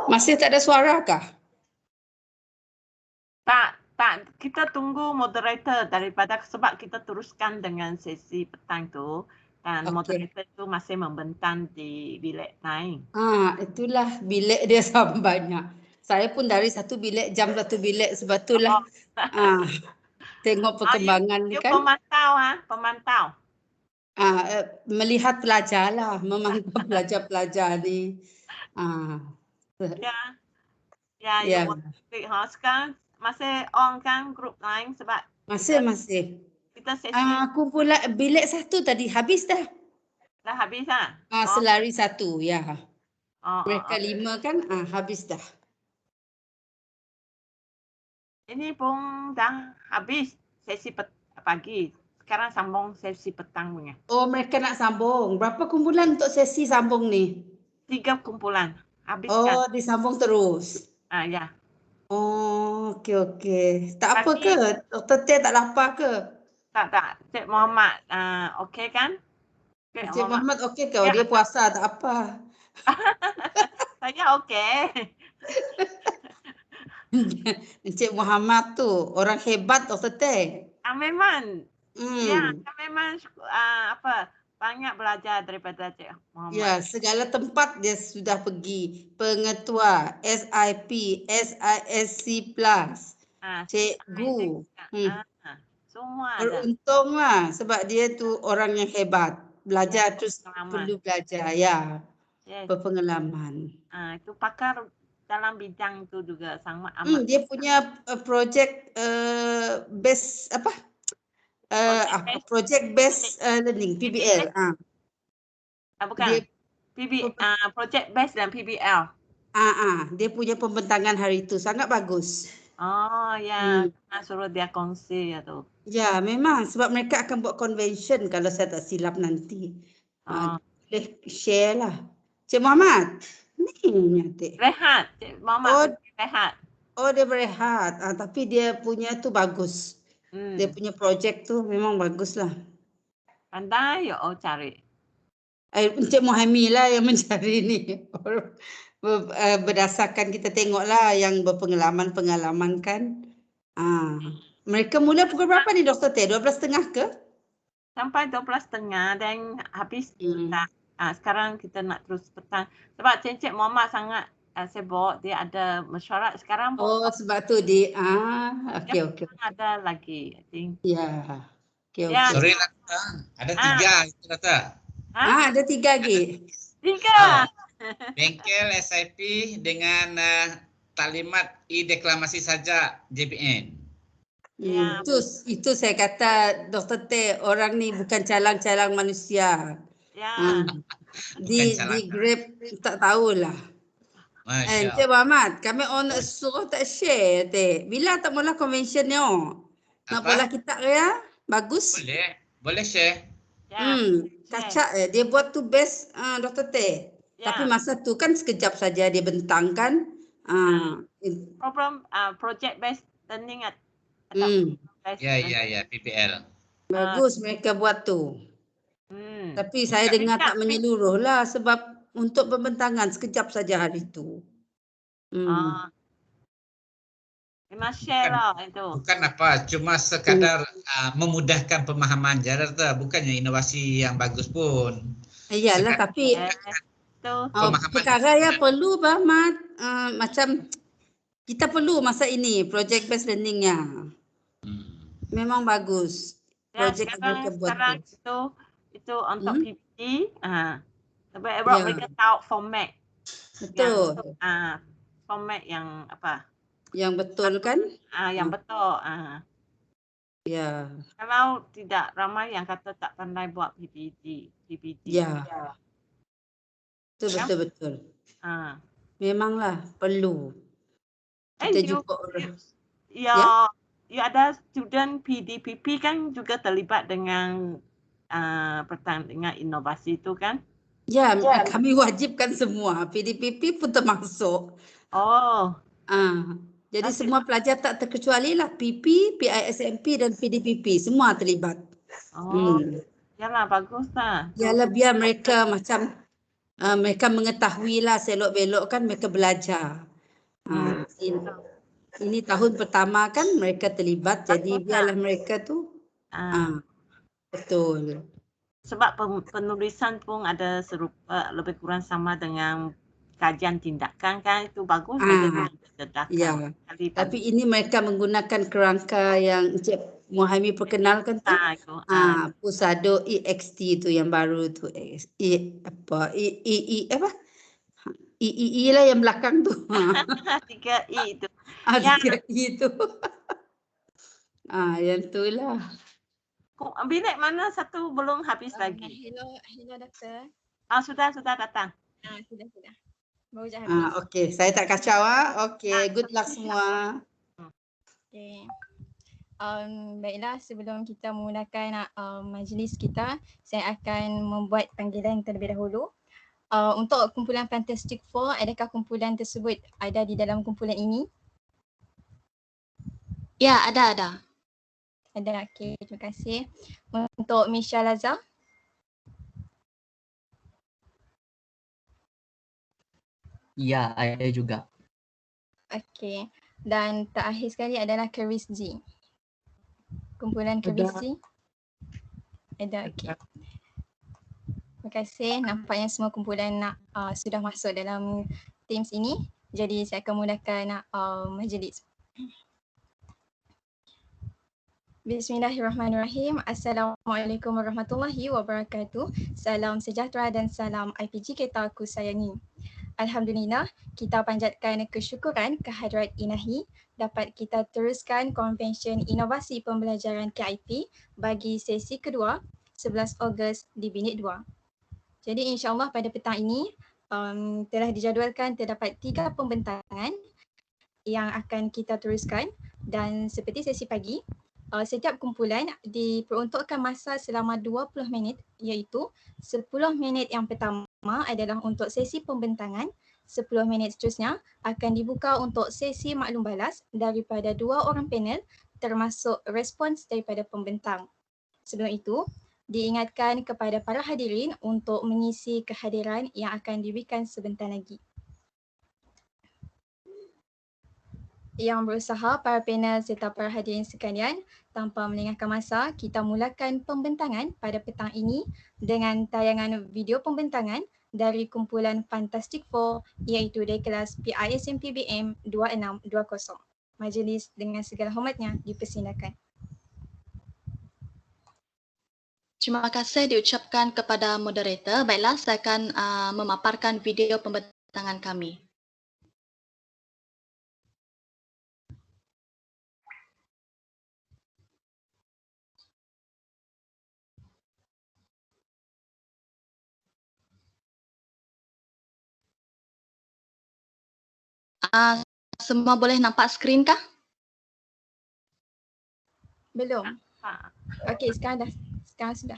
S8: Masih tak ada suara kah?
S5: Tak. Kita tunggu moderator daripada sebab kita teruskan dengan sesi petang tu dan moderator tu masih membentang di bilik lain.
S8: Itulah bilik dia sama banyak. Saya pun dari satu bilik jam satu bilik sebab itulah tengok perkembangan
S5: You
S8: kan.
S5: pemantau.
S8: Melihat pelajar lah, memantau pelajar-pelajar ni.
S5: Ya. Sekarang masih on kan grup lain sebab
S8: masih.
S5: Kita sesi
S8: kumpulan bilik satu tadi habis dah.
S5: dah habis lah.
S8: Selari satu, ya. Mereka 5 kan, habis dah.
S5: Ini pun dah habis sesi pagi. Sekarang sambung sesi petang punya.
S8: Oh, mereka nak sambung. Berapa kumpulan untuk sesi sambung ni?
S5: 3 kumpulan. Habiskan.
S8: Oh, disambung terus.
S5: Ya.
S8: Oh, okey. Tak apa ke? Dr. Teh tak lapar ke?
S5: Tak. Cik Muhammad okey kan?
S8: Cik Muhammad okey ke? Dia puasa tak apa.
S5: Saya okey.
S8: Encik Muhammad tu orang hebat Dr. Teh.
S5: Memang. Ya, memang banyak belajar daripada Cik Muhammad.
S8: Ya, segala tempat dia sudah pergi. Pengetua, SIP, SISC+, cikgu.
S5: Semua ada.
S8: Beruntunglah sebab dia tu orang yang hebat. Belajar terus perlu belajar, ya. Berpengalaman.
S5: Itu pakar dalam bidang itu juga sangat amat.
S8: Dia punya project based project based learning, PBL.
S5: Bukan. Project based dan PBL.
S8: Dia punya pembentangan hari itu sangat bagus.
S5: Suruh dia kongsi tu.
S8: Ya, memang sebab mereka akan buat convention kalau saya tak silap nanti. Boleh share lah. Cik Muhammad, ni nyatik.
S5: Rehat, Cik Muhammad rehat.
S8: Oh, dia berehat. Tapi dia punya tu bagus. Dia punya projek tu memang bagus lah.
S5: Pandai cari.
S8: Encik Muhammad lah yang mencari ni. Berdasarkan kita tengoklah yang berpengalaman-pengalaman kan. Mereka mula pukul berapa ni Dr. Teh? 12.30 ke?
S5: Sampai 12.30 dan habis sekarang kita nak terus petang. Sebab Encik Muhammad sangat sibuk, dia ada mesyuarat sekarang pun.
S8: Oh, sebab tu dia okey.
S5: Ada lagi, I think.
S8: Ya. Okey.
S2: Sorry Lata, ada 3 itu Lata.
S8: Ada 3 lagi.
S5: 3.
S2: Bengkel SIP dengan taklimat e-deklamasi saja JPN.
S8: Itu saya kata Dr. Teh, orang ni bukan calang-calang manusia. Di Grab tak tahulah. Encik Muhammad, kami on suruh tak share Teh. Bila tak mula convention ni? Nak bola kita ya? Bagus.
S2: Boleh share.
S8: Kacak dia buat tu best Dr. Teh. Tapi masa tu kan sekejap saja dia bentangkan.
S5: Problem project based learning
S2: Ya, PPL.
S8: Bagus mereka buat tu. Tapi saya dengar tak menyeluruh lah sebab untuk pembentangan sekejap saja hari tu.
S5: Kena share lah itu.
S2: Bukan apa, cuma sekadar memudahkan pemahaman jarak tu, bukannya inovasi yang bagus pun.
S8: Iyalah tapi perkara yang perlu Bahmat, macam kita perlu masa ini project based learningnya. Memang bagus. Projek mereka buat
S5: itu untuk PPT. Sebab mereka tahu format.
S8: Betul.
S5: Format yang apa?
S8: Yang betul kan?
S5: Yang betul.
S8: Ya.
S5: Kalau tidak, ramai yang kata tak pandai buat PPT.
S8: Ya. Betul. Memanglah perlu. Kita jumpa orang.
S5: Ya ada student PDPP kan juga terlibat dengan pertandingan inovasi itu kan?
S8: Ya, kami wajibkan semua. PDPP pun termasuk. Jadi semua pelajar tak terkecuali lah. PP, PISMP dan PDPP. Semua terlibat.
S5: Yalah, bagus lah.
S8: Yalah, biar mereka macam mereka mengetahui lah selok-belok kan mereka belajar. Ini tahun pertama kan mereka terlibat. Jadi biarlah mereka tu. Betul.
S5: Sebab penulisan pun ada serupa, lebih kurang sama dengan kajian tindakan kan, itu bagus.
S8: Ya. Tapi ini mereka menggunakan kerangka yang Encik Muhammad perkenalkan tu. Pusado EXT tu yang baru tu. I lah yang belakang tu.
S5: 3E tu.
S8: 3E tu. Yang tu lah.
S5: Bilik mana satu belum habis lagi?
S3: Hello doktor.
S5: Sudah datang.
S3: Sudah. Baru je habis.
S8: Okey, saya tak kacau Okey, good luck semua.
S3: Okey. Baiklah, sebelum kita memulakan majlis kita, saya akan membuat panggilan terlebih dahulu. Untuk kumpulan Fantastic Four, adakah kumpulan tersebut ada di dalam kumpulan ini?
S6: Ya, ada.
S3: Ada, okey. Terima kasih. Untuk Misha Laza?
S9: Ya, ada juga.
S3: Okey. Dan terakhir sekali adalah Keris Z. Kumpulan Keris Z? Ada, okey. Terima kasih. Nampaknya semua kumpulan sudah masuk dalam Teams ini. Jadi saya akan mulakan majlis. Bismillahirrahmanirrahim. Assalamualaikum warahmatullahi wabarakatuh. Salam sejahtera dan salam IPG kita aku sayangi. Alhamdulillah, kita panjatkan kesyukuran kehadrat Ilahi dapat kita teruskan konvensyen inovasi pembelajaran KIP bagi sesi kedua 11 Ogos di Bilik 2. Jadi insyaAllah pada petang ini telah dijadualkan terdapat 3 pembentangan yang akan kita teruskan dan seperti sesi pagi, setiap kumpulan diperuntukkan masa selama 20 minit iaitu 10 minit yang pertama adalah untuk sesi pembentangan, 10 minit seterusnya akan dibuka untuk sesi maklum balas daripada 2 orang panel termasuk respons daripada pembentang. Sebelum itu, Diingatkan kepada para hadirin untuk mengisi kehadiran yang akan diberikan sebentar lagi. Yang berusaha, para panel serta para hadirin sekalian, tanpa melengahkan masa, kita mulakan pembentangan pada petang ini dengan tayangan video pembentangan dari kumpulan Fantastic Four iaitu dari kelas PISM PBM 2620. Majlis dengan segala hormatnya dipersilakan.
S10: Terima kasih diucapkan kepada moderator. Baiklah, saya akan memaparkan video pembentangan kami. Semua boleh nampak skrin kah?
S3: Belum. Okey, sekarang sudah.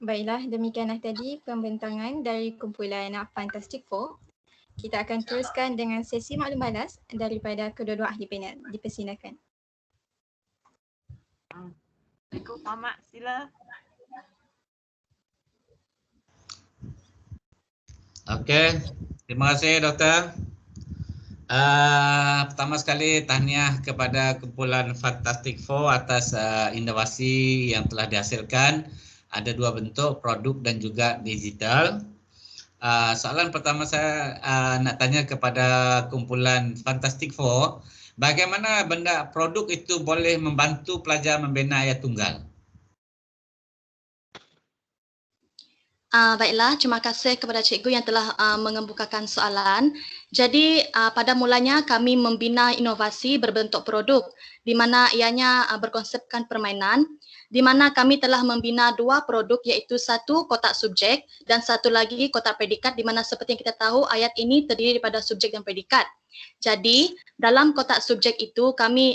S11: Baiklah, demikianlah tadi pembentangan dari kumpulan Fantastic Four. Kita akan teruskan dengan sesi maklum balas daripada kedua-dua ahli panel. Dipersilakan.
S5: Assalamualaikum Mamat, sila.
S2: Okey, terima kasih doktor. Pertama sekali tahniah kepada kumpulan Fantastic Four atas inovasi yang telah dihasilkan Ada dua bentuk, produk dan juga digital. Soalan pertama saya nak tanya kepada kumpulan Fantastic Four, bagaimana benda produk itu boleh membantu pelajar membina ayat tunggal?
S10: Baiklah, terima kasih kepada cikgu yang telah mengemukakan soalan. Jadi pada mulanya kami membina inovasi berbentuk produk di mana ianya berkonsepkan permainan, di mana kami telah membina dua produk iaitu satu kotak subjek dan satu lagi kotak predikat, di mana seperti yang kita tahu ayat ini terdiri daripada subjek dan predikat. Jadi dalam kotak subjek itu kami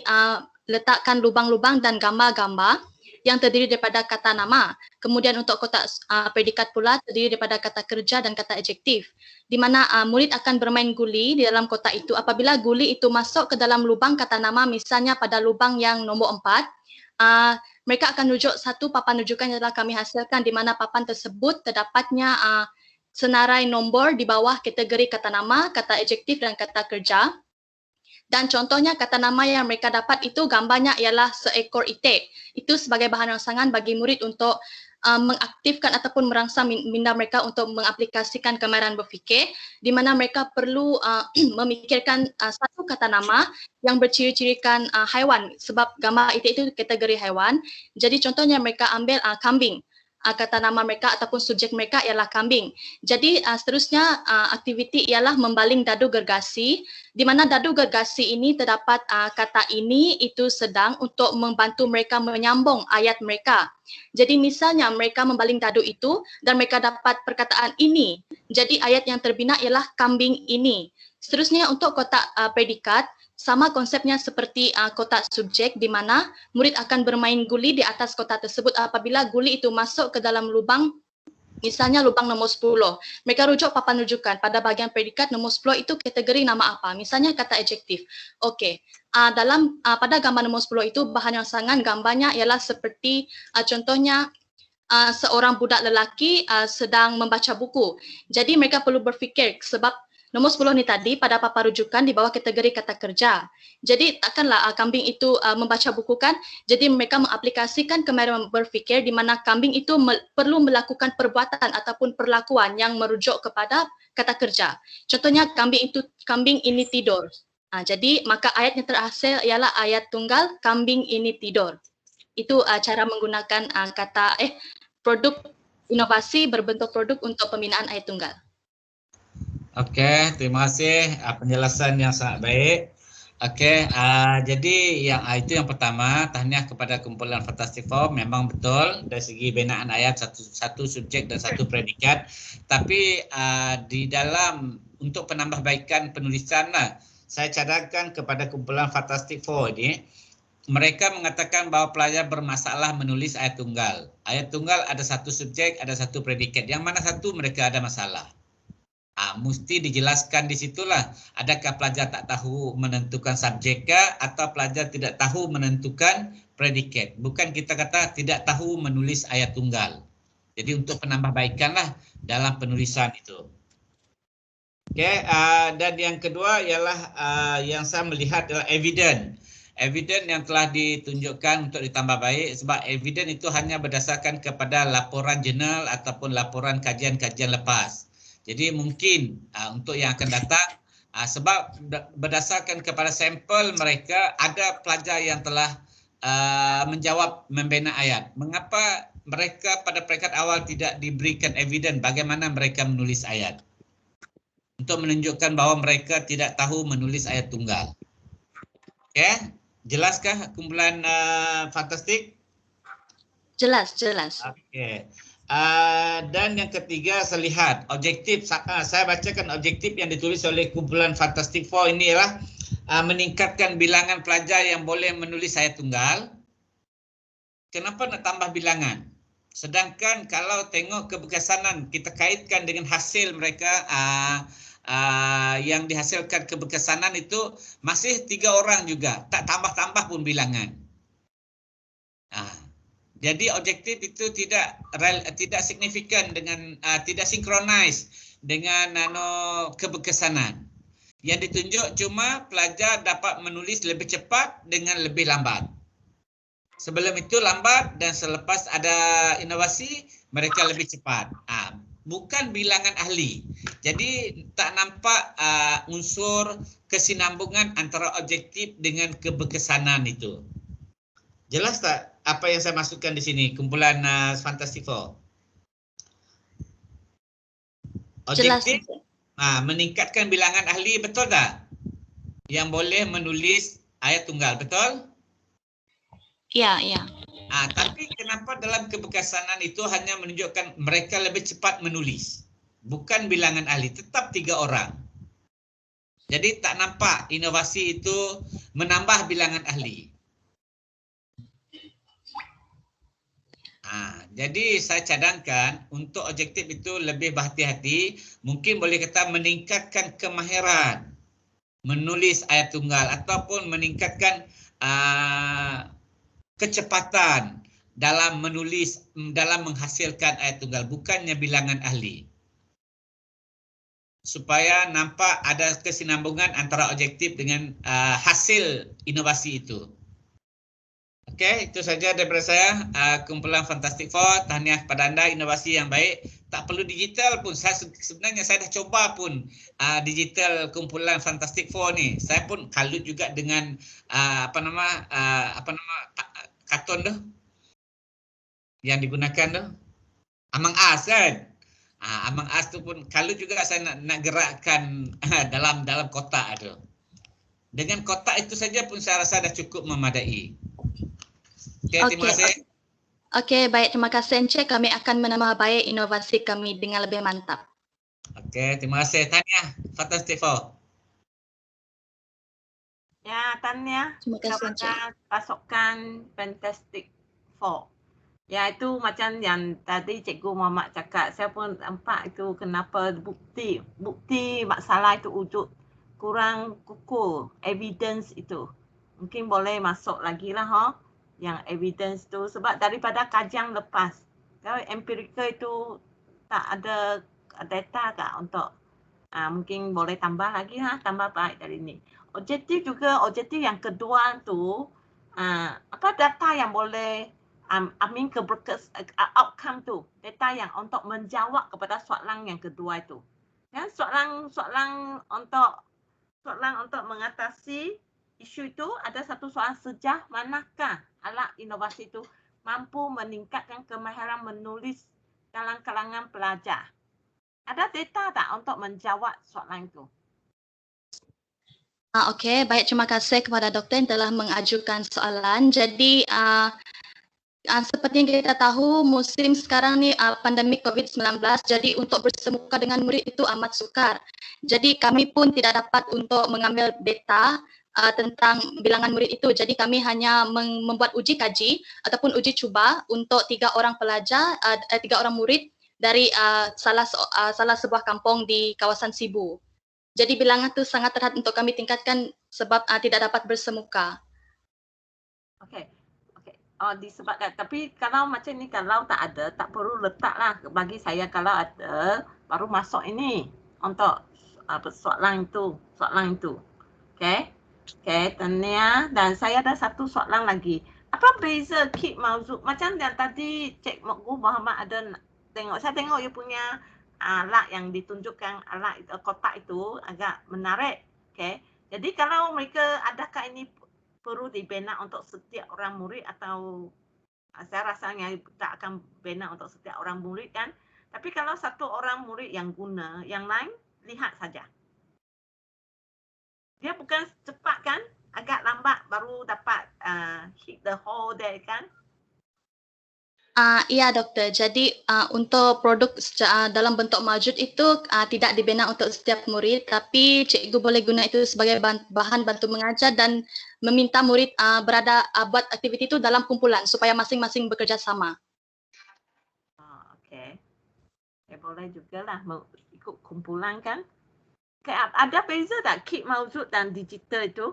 S10: letakkan lubang-lubang dan gambar-gambar yang terdiri daripada kata nama. Kemudian untuk kotak predikat pula terdiri daripada kata kerja dan kata adjektif. Di mana murid akan bermain guli di dalam kotak itu. Apabila guli itu masuk ke dalam lubang kata nama, misalnya pada lubang yang nombor 4, mereka akan rujuk satu papan rujukan yang telah kami hasilkan, di mana papan tersebut terdapatnya senarai nombor di bawah kategori kata nama, kata adjektif dan kata kerja. Dan contohnya kata nama yang mereka dapat itu gambarnya ialah seekor itik. Itu sebagai bahan rangsangan bagi murid untuk mengaktifkan ataupun merangsang minda mereka untuk mengaplikasikan kemahiran berfikir, di mana mereka perlu memikirkan satu kata nama yang berciri-cirikan haiwan, sebab gambar itik itu kategori haiwan. Jadi contohnya mereka ambil kambing. Kata nama mereka ataupun subjek mereka ialah kambing. Jadi seterusnya aktiviti ialah membaling dadu gergasi, di mana dadu gergasi ini terdapat kata ini, itu, sedang untuk membantu mereka menyambung ayat mereka. Jadi misalnya mereka membaling dadu itu dan mereka dapat perkataan ini. Jadi ayat yang terbina ialah kambing ini. Seterusnya untuk kotak predikat, sama konsepnya seperti kotak subjek, di mana murid akan bermain guli di atas kotak tersebut. Apabila guli itu masuk ke dalam lubang, misalnya lubang nombor 10, mereka rujuk papan rujukan. Pada bahagian predikat nombor 10 itu kategori nama apa? Misalnya kata adjektif. Okey. Pada gambar nombor 10 itu bahan rangsangan gambarnya ialah seperti contohnya seorang budak lelaki sedang membaca buku. Jadi mereka perlu berfikir, sebab nombor 10 ni tadi pada papan rujukan di bawah kategori kata kerja. Jadi takkanlah kambing itu membaca buku kan? Jadi mereka mengaplikasikan kemahiran berfikir, di mana kambing itu perlu melakukan perbuatan ataupun perlakuan yang merujuk kepada kata kerja. Contohnya kambing ini tidur. Jadi maka ayat yang terhasil ialah ayat tunggal kambing ini tidur. Itu cara menggunakan produk inovasi berbentuk produk untuk pembinaan ayat tunggal.
S2: Okey, terima kasih penjelasan yang sangat baik. Okey, jadi itu yang pertama, tahniah kepada kumpulan Fantastic Four. Memang betul dari segi binaan ayat satu subjek dan satu predikat. Tapi di dalam untuk penambahbaikan penulisan saya cadangkan kepada kumpulan Fantastic Four ini, mereka mengatakan bahawa pelajar bermasalah menulis ayat tunggal. Ayat tunggal ada satu subjek, ada satu predikat. Yang mana satu mereka ada masalah. Mesti dijelaskan di situlah, adakah pelajar tak tahu menentukan subjek atau pelajar tidak tahu menentukan predikat. Bukan kita kata tidak tahu menulis ayat tunggal. Jadi untuk penambahbaikanlah dalam penulisan itu. Okey, dan yang kedua ialah yang saya melihat adalah evidence. Evidence yang telah ditunjukkan untuk ditambah baik, sebab evidence itu hanya berdasarkan kepada laporan jurnal ataupun laporan kajian-kajian lepas. Jadi mungkin untuk yang akan datang, sebab berdasarkan kepada sampel mereka, ada pelajar yang telah menjawab membina ayat. Mengapa mereka pada peringkat awal tidak diberikan evidence bagaimana mereka menulis ayat? Untuk menunjukkan bahawa mereka tidak tahu menulis ayat tunggal. Okey, jelaskah kumpulan Fantastik?
S10: Jelas.
S2: Okey. Dan yang ketiga saya lihat objektif, saya bacakan objektif yang ditulis oleh kumpulan Fantastic Four ini ialah meningkatkan bilangan pelajar yang boleh menulis ayat tunggal. Kenapa nak tambah bilangan? Sedangkan kalau tengok keberkesanan, kita kaitkan dengan hasil mereka yang dihasilkan keberkesanan itu masih 3 orang juga, tak tambah-tambah pun bilangan. Jadi objektif itu tidak signifikan dengan tidak sinkronis dengan keberkesanan. Yang ditunjuk cuma pelajar dapat menulis lebih cepat dengan lebih lambat. Sebelum itu lambat dan selepas ada inovasi mereka lebih cepat. Bukan bilangan ahli. Jadi tak nampak unsur kesinambungan antara objektif dengan keberkesanan itu. Jelas tak apa yang saya masukkan di sini? Kumpulan Fantastic Four. Objektif meningkatkan bilangan ahli, betul tak? Yang boleh menulis ayat tunggal, betul?
S10: Ya, ya.
S2: Tapi kenapa dalam keberkesanan itu hanya menunjukkan mereka lebih cepat menulis? Bukan bilangan ahli, tetap 3 orang. Jadi tak nampak inovasi itu menambah bilangan ahli. Jadi saya cadangkan untuk objektif itu lebih berhati-hati, mungkin boleh kata meningkatkan kemahiran menulis ayat tunggal ataupun meningkatkan kecepatan dalam menulis, dalam menghasilkan ayat tunggal, bukannya bilangan ahli. Supaya nampak ada kesinambungan antara objektif dengan hasil inovasi itu. Okey, itu saja daripada saya. Kumpulan Fantastic Four, tahniah kepada anda, inovasi yang baik. Tak perlu digital pun. Sebenarnya saya dah coba pun digital kumpulan Fantastic Four ni. Saya pun kalut juga dengan kartun tu yang digunakan tu. Among Us kan? Among Us tu pun kalut juga saya nak gerakkan dalam kotak tu. Dengan kotak itu saja pun saya rasa dah cukup memadai. Okey, terima kasih.
S10: Okey, baik, terima kasih Encik. Kami akan menambah baik inovasi kami dengan lebih mantap.
S2: Okey, terima kasih. Tahniah Fantastic Four.
S5: Ya, tahniah kepada pasukan Fantastic Four. Ya, itu macam yang tadi Cikgu Muhammad cakap. Saya pun nampak itu kenapa bukti masalah itu wujud kurang kukuh, evidence itu. Mungkin boleh masuk lagi lah yang evidence tu, sebab daripada kajian lepas, kalau empirical itu tak ada data tak untuk mungkin boleh tambah lagi tambah baik dari ni. Objektif juga, objektif yang kedua tu apa data yang boleh outcome tu, data yang untuk menjawab kepada soalan yang kedua itu. Ya, soalan untuk mengatasi isu itu ada satu soalan sejauh manakah alat inovasi itu mampu meningkatkan kemahiran menulis dalam kalangan pelajar. Ada data tak untuk menjawab soalan itu?
S10: Okey, baik, terima kasih kepada doktor yang telah mengajukan soalan. Jadi seperti yang kita tahu, musim sekarang ni pandemik COVID-19, jadi untuk bersemuka dengan murid itu amat sukar. Jadi kami pun tidak dapat untuk mengambil data tentang bilangan murid itu. Jadi kami hanya membuat uji kaji ataupun uji cuba untuk 3 orang pelajar, 3 orang murid dari salah sebuah kampung di kawasan Sibu. Jadi bilangan itu sangat terhad untuk kami tingkatkan sebab tidak dapat bersemuka.
S5: Okey. Disebabkan, tapi kalau macam ni, kalau tak ada, tak perlu letaklah. Bagi saya kalau ada, baru masuk ini untuk soalan itu. Okey. Okey, tahniah. Dan saya ada satu soalan lagi. Apa beza kit mauzuk? Macam yang tadi Cikgu Muhammad ada tengok. Saya tengok dia punya alat yang ditunjukkan, alat kotak itu agak menarik. Okey. Jadi kalau mereka, adakah ini perlu dibina untuk setiap orang murid atau saya rasanya tak akan bina untuk setiap orang murid kan? Tapi kalau satu orang murid yang guna, yang lain lihat saja. Dia bukan cepat kan? Agak lambat baru dapat hit the hole there kan?
S10: Iya doktor, jadi untuk produk dalam bentuk maujud itu tidak dibina untuk setiap murid, tapi cikgu boleh guna itu sebagai bahan bantu mengajar dan meminta murid buat aktiviti itu dalam kumpulan supaya masing-masing bekerja sama.
S5: Okey. Boleh juga lah ikut kumpulan kan? Ada beza tak kit maujud dan digital itu?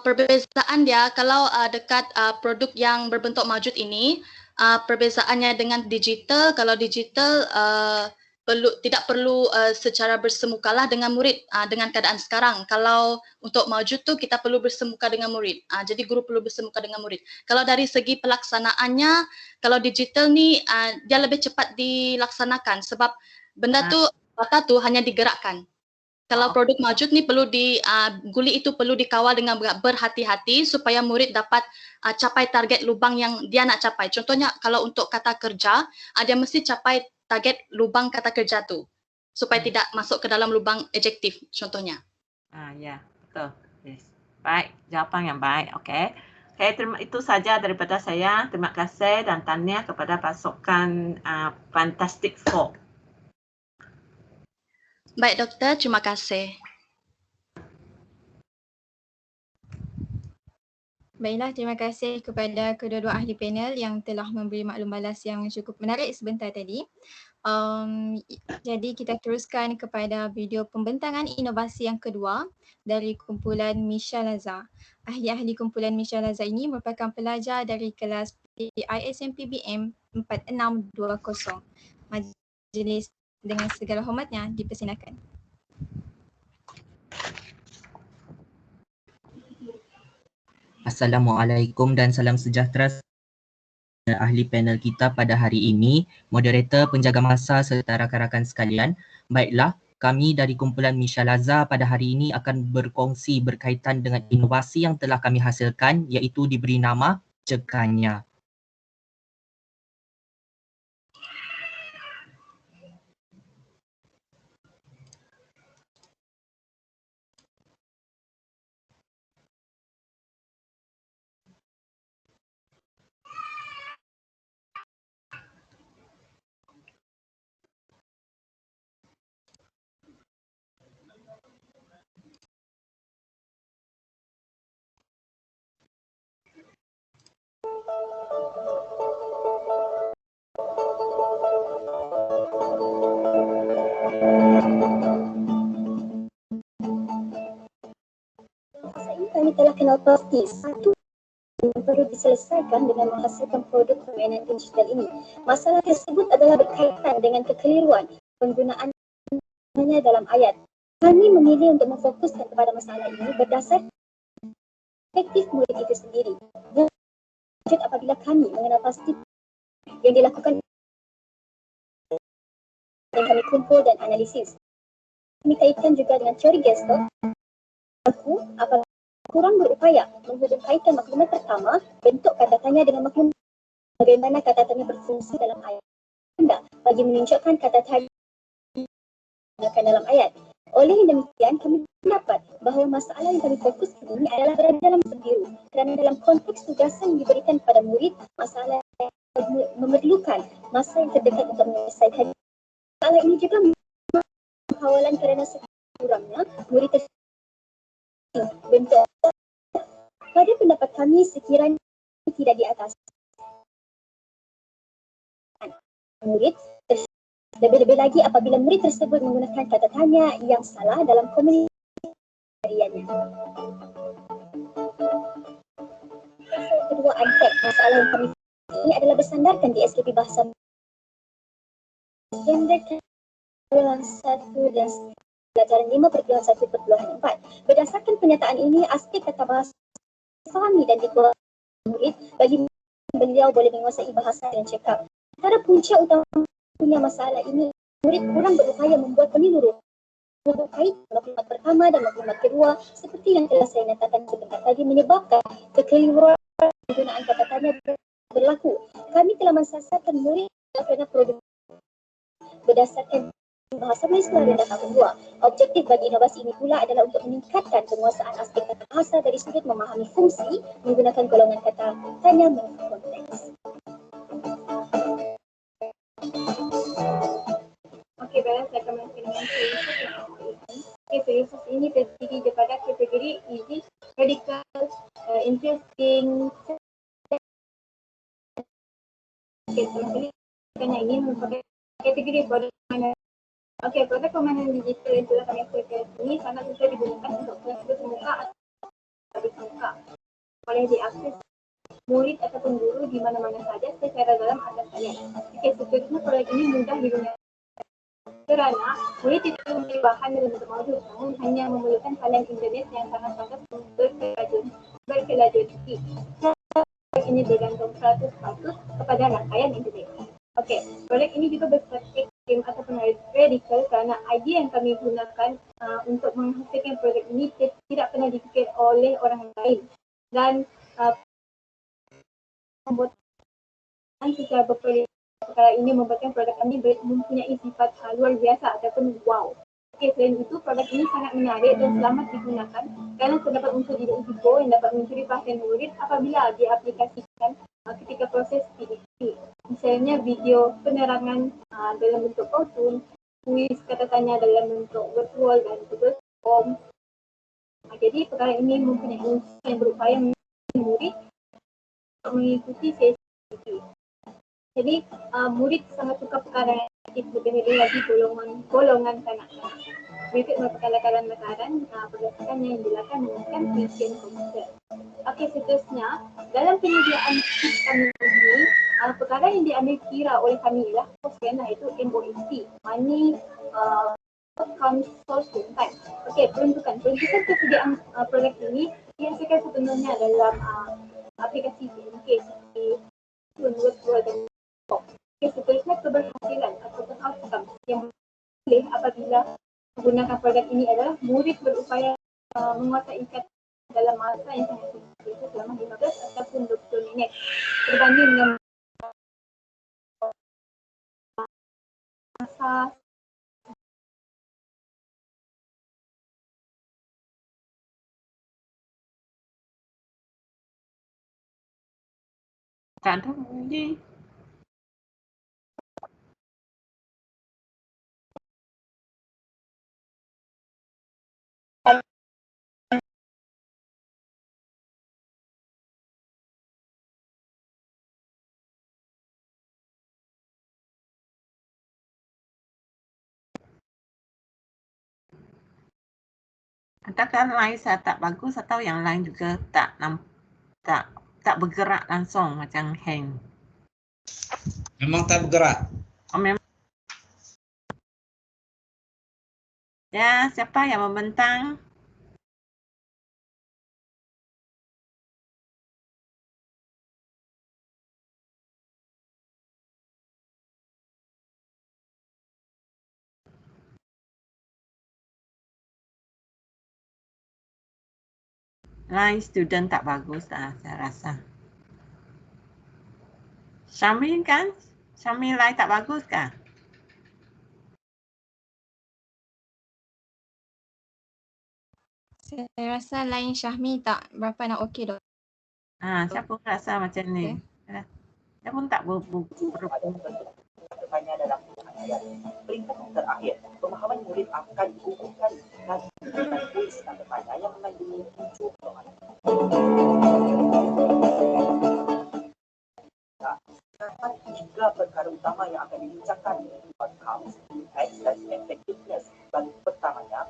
S10: Perbezaan dia kalau dekat produk yang berbentuk maujud ini, perbezaannya dengan digital, kalau digital tidak perlu secara bersemukalah dengan murid dengan keadaan sekarang. Kalau untuk maujud tu kita perlu bersemuka dengan murid. Jadi guru perlu bersemuka dengan murid. Kalau dari segi pelaksanaannya, kalau digital ni dia lebih cepat dilaksanakan sebab benda tu data tu hanya digerakkan. Kalau produk maujud ni perlu guli itu perlu dikawal dengan berhati-hati supaya murid dapat capai target lubang yang dia nak capai. Contohnya kalau untuk kata kerja, dia mesti capai target lubang kata kerja tu supaya tidak masuk ke dalam lubang adjektif contohnya.
S5: Ya, betul. Yes. Baik, jawapan yang baik. Okey. Okey, itu saja daripada saya. Terima kasih dan tahniah kepada pasukan Fantastic Four.
S10: Baik doktor, terima kasih.
S11: Baiklah, terima kasih kepada kedua-dua ahli panel yang telah memberi maklum balas yang cukup menarik sebentar tadi. Jadi kita teruskan kepada video pembentangan inovasi yang kedua dari kumpulan Misha Laza. Ahli-ahli kumpulan Misha Laza ini merupakan pelajar dari kelas ISMPBM 4620. Majlis dengan segala hormatnya dipersilakan.
S9: Assalamualaikum dan salam sejahtera ahli panel kita pada hari ini, moderator, penjaga masa serta rakan-rakan sekalian. Baiklah, kami dari kumpulan Misha Laza pada hari ini akan berkongsi berkaitan dengan inovasi yang telah kami hasilkan iaitu diberi nama Cekanya.
S12: Kami telah kenal pasti satu yang perlu diselesaikan dengan menghasilkan produk permainan digital ini. Masalah tersebut adalah berkaitan dengan kekeliruan penggunaannya dalam ayat. Kami memilih untuk memfokuskan kepada masalah ini berdasar perspektif murid itu sendiri. Lanjut apabila kami mengenal pasti yang dilakukan dan kami kumpul dan analisis. Kami kaitkan juga dengan teori Gestalt. Apabila kurang berupaya menghubung kaitan maklumat pertama, bentuk kata tanya dengan maklumat bagaimana kata tanya berfungsi dalam ayat. Bagi menunjukkan kata tanya dalam ayat. Oleh demikian, kami mendapat bahawa masalah yang kami fokuskan ini adalah berada dalam biru kerana dalam konteks tugasan yang diberikan kepada murid, masalah yang memerlukan masa yang terdekat untuk menyelesaikan. Masalah ini juga menghawalan kerana sekurangnya murid bentuk. Pada pendapat kami sekiranya tidak di atas murid, lebih-lebih lagi apabila murid tersebut menggunakan kata tanya yang salah dalam komunikasiannya. Kedua aspek masalah yang kami ini adalah bersandarkan di SKP Bahasa Standard Kelas 1 dan pelajaran 5.1.4. Berdasarkan pernyataan ini, aspek kata bahasa fahami dan dikuasai murid bagi beliau boleh menguasai bahasa dan cakap. Antara punca utamanya masalah ini, murid kurang berupaya membuat peniluru kait maklumat pertama dan maklumat kedua seperti yang telah saya nyatakan sebentar tadi menyebabkan kekeliruan penggunaan kata tanya berlaku. Kami telah mensasarkan murid kerana produk berdasarkan bahasa Malaysia rendah tahun 2. Objektif bagi inovasi ini pula adalah untuk meningkatkan penguasaan aspek kata bahasa dari sudut memahami fungsi menggunakan golongan kata tanya menurut konteks. Okey, baiklah, saya akan mulakan dengan prioritas ini terdiri daripada kategori easy, radical, interesting. Okey, teman-teman ini merupakan kategori produk mana. Okey, produk permainan digital yang telah kami aplikasi ini sangat mudah digunakan untuk kelas muka atau di muka. Boleh diakses murid ataupun guru di mana-mana saja secara dalam atas talian. Okey, seterusnya produk ini mudah digunakan Kerana murid tidak memiliki bahan dalam bentuk modul, namun hanya memerlukan salinan internet yang sangat pantas berkelanjutan. Ini bergantung 100% kepada rangkaian internet. Okey, proyek ini juga bersifat ekstrim ataupun radikal kerana idea yang kami gunakan untuk menghasilkan proyek ini tidak pernah difikir oleh orang lain dan membuatkan secara perkara ini membuatkan produk kami mempunyai sifat luar biasa ataupun wow. Okey, selain itu produk ini sangat menarik dan selamat digunakan kerana terdapat unsur risiko yang dapat mencuri perhatian murid apabila diaplikasikan ketika proses PDP. Misalnya video penerangan dalam bentuk kartun, kuis kata tanya dalam bentuk virtual dan Google Form. Jadi perkara ini mempunyai unsur yang berupaya mencari murid mengikuti sesi. Jadi murid sangat suka perkara yang lebih lagi golongan kanak-kanak. Berikut merupakan lakaran-lakaran berdasarkan yang dilakukan menggunakan vision komputer. Okey, seterusnya dalam penyediaan kami ini perkara yang diambil kira oleh kami ialah kos ganda iaitu MOST, Money Consumption Time. Okey, peruntukan kesediaan produk ini dihasilkan sepenuhnya dalam aplikasi PMK seperti Virtual dan Okey, seterusnya keberhasilan ataupun outcome yang boleh apabila menggunakan produk ini adalah murid berupaya menguasai kata dalam masa yang sangat singkat selama 15 ataupun 20 minit berbanding dengan masa
S5: tak ada lagi. Adakah line saya tak bagus atau yang lain juga tak bergerak langsung macam hang?
S2: Memang tak bergerak.
S5: Oh, memang. Ya, siapa yang membentang? Line student tak bagus lah saya rasa. Syamil kan? Syamil line tak bagus kah?
S11: Saya rasa line Syahmi tak berapa nak okey dok.
S5: Saya pun rasa macam ni. Saya pun tak
S13: Tanya dalam ayat. Peringkat yang terakhir, pemahaman murid akan dikukuhkan dan kuis tanda tanya yang mengandungi 7 soalan. Terdapat 3 perkara utama yang akan dibincangkan, outcomes, impact dan effectiveness. Bagi pertamanya,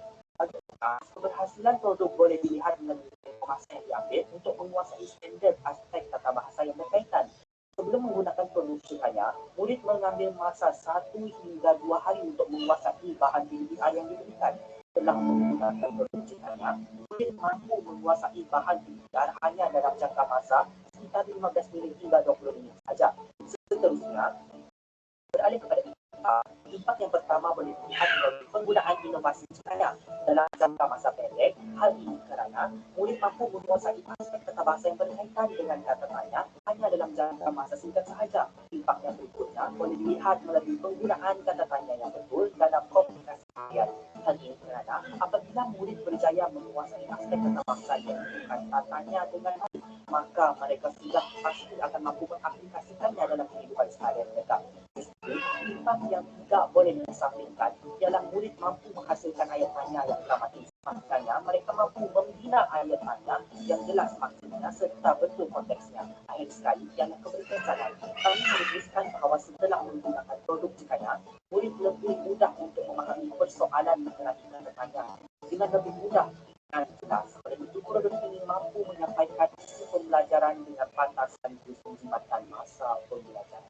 S13: keberhasilan produk boleh dilihat melalui informasi yang diambil untuk menguasai standard aspek tata bahasa yang berkaitan. Sebelum menggunakan produksinya, murid mengambil masa 1 hingga 2 hari untuk menguasai bahan PDI yang diberikan. Setelah menggunakan produksinya, murid mampu menguasai bahan PDI hanya dalam jangka masa sekitar 15 minit hingga 20 minit saja. Seterusnya, beralih kepada impak yang pertama boleh dilihat dari penggunaan inovasi sekarang dalam jangka masa pendek. Hal ini kerana murid mampu menguasai aspek tata bahasa yang berkaitan dengan kata tanya hanya dalam jangka masa singkat sahaja. Impak yang berikutnya boleh dilihat melalui penggunaan kata tanya yang betul dalam komunikasi harian. Hal ini kerana apabila murid berjaya menguasai aspek tata bahasa yang kata tanya dengan baik, maka mereka sudah pasti akan mampu mengaplikasikannya dalam kehidupan seharian mereka. Impak yang tidak boleh disampingkan ialah murid mampu menghasilkan ayat tanya yang dramatis. Maknanya mereka mampu membina ayat tanya yang jelas maksudnya serta betul konteksnya. Akhir sekali ialah keberkesanan. Kami menuliskan bahawa setelah menggunakan produk jikanya, murid lebih mudah untuk memahami persoalan mengenai kata tanya dengan lebih mudah dan jelas. Oleh itu, produk ini mampu menyampaikan isi pembelajaran dengan pantas sekaligus menjimatkan masa pembelajaran.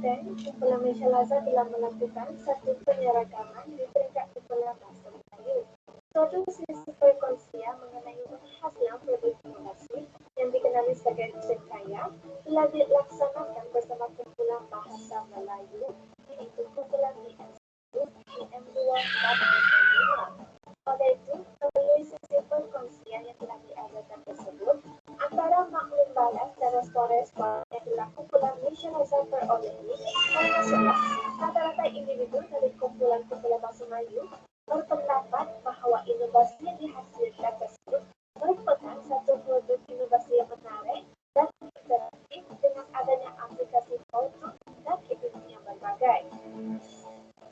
S12: Kapten, kumpulan Misyalaza telah melakukan satu penyeragaman di peringkat kumpulan bahasa Melayu. Suatu sesi perkongsian mengenai keberhasilan produk inovasi yang dikenali sebagai Cenkaya telah dilaksanakan bersama kumpulan bahasa Melayu, iaitu kumpulan IM1, IM2 dan IM5. Oleh itu, melalui sesi perkongsian yang telah diadakan tersebut, antara maklum balas dan respon-respon yang telah kumpulan Misyalaza perolehi, termasuklah rata-rata individu dari kumpulan-kumpulan bahasa Melayu berpendapat bahawa inovasi yang dihasilkan tersebut merupakan satu produk inovasi yang menarik dan interaktif dengan adanya aplikasi produk dan ekonomi yang berbagai.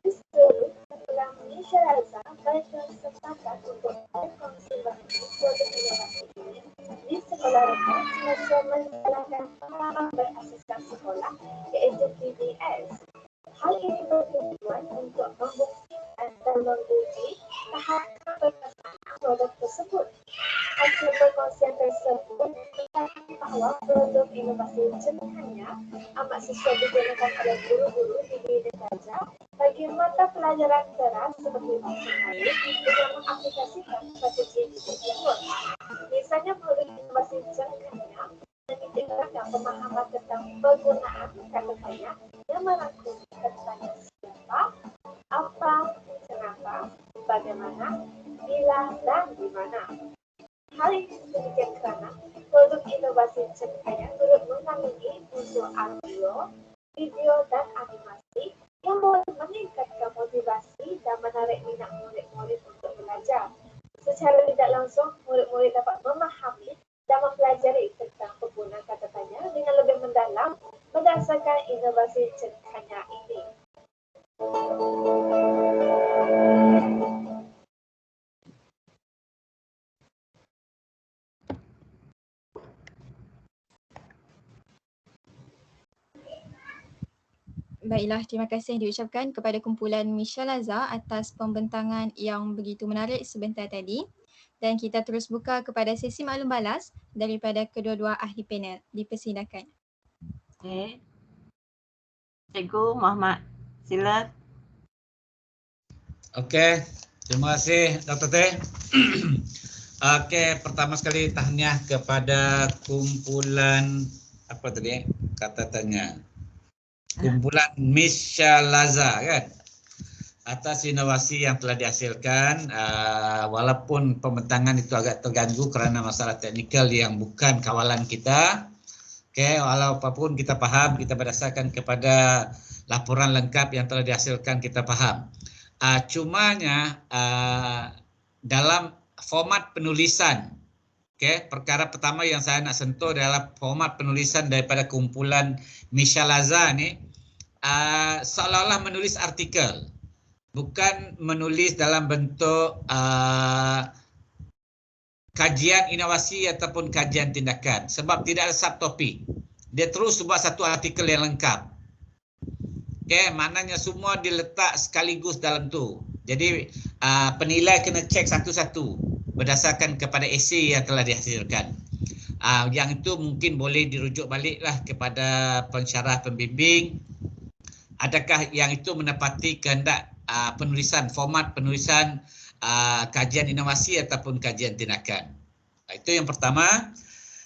S12: Di seluruh kumpulan Misyalaza bersepakat untuk berkongsi mengenai produk inovasi ini di sekolah mereka semasa menjalankan pengalaman berasaskan sekolah, iaitu PBS. Hal ini bertujuan untuk membuktikan dan menguji tahapan pelaksanaan produk tersebut. Hasil perkongsian tersebut menunjukkan bahawa produk inovasi Cenkaya amat sesuai digunakan oleh guru-guru di bidang belajar bagi mata pelajaran keras seperti bahasa Melayu dengan mengaplikasikan strategi didik tersebut. Misalnya produk inovasi Cenkaya menitikkan pemahaman tentang penggunaan kata-kata yang merangkumi kata-kata siapa, apa, kenapa, bagaimana, bila, dan di mana. Hal ini demikian kerana produk inovasi Cenkaya turut mengandungi unsur audio, video, dan animasi yang boleh meningkatkan motivasi dan menarik minat murid-murid untuk belajar. Secara tidak langsung, murid-murid dapat memahami dan mempelajari tentang penggunaan kata-kata dengan lebih mendalam berdasarkan inovasi Cenkaya ini.
S11: Baiklah, terima kasih yang diucapkan kepada kumpulan Misyalaza atas pembentangan yang begitu menarik sebentar tadi. Dan kita terus buka kepada sesi maklum balas daripada kedua-dua ahli panel. Dipersilakan.
S5: Okey. Cikgu Muhammad, sila.
S2: Okey, terima kasih Dr. T. Okey, pertama sekali tahniah kepada kumpulan apa tadi? Kata tanya. Kumpulan Misyalaza kan? Atas inovasi yang telah dihasilkan, walaupun pembentangan itu agak terganggu kerana masalah teknikal yang bukan kawalan kita. Okey, walaupun kita faham, kita berdasarkan kepada laporan lengkap yang telah dihasilkan, kita faham. Cumanya dalam format penulisan, okey, perkara pertama yang saya nak sentuh adalah format penulisan daripada kumpulan Misyalaza ni, seolah-olah menulis artikel. Bukan menulis dalam bentuk kajian inovasi ataupun kajian tindakan. Sebab tidak ada subtopik. Dia terus buat satu artikel yang lengkap. Okay, maknanya semua diletak sekaligus dalam tu. Jadi penilai kena cek satu-satu berdasarkan kepada esei yang telah dihasilkan. Yang itu mungkin boleh dirujuk baliklah kepada pensyarah pembimbing. Adakah yang itu menepati kehendak penulisan, format penulisan kajian inovasi ataupun kajian tindakan. Itu yang pertama.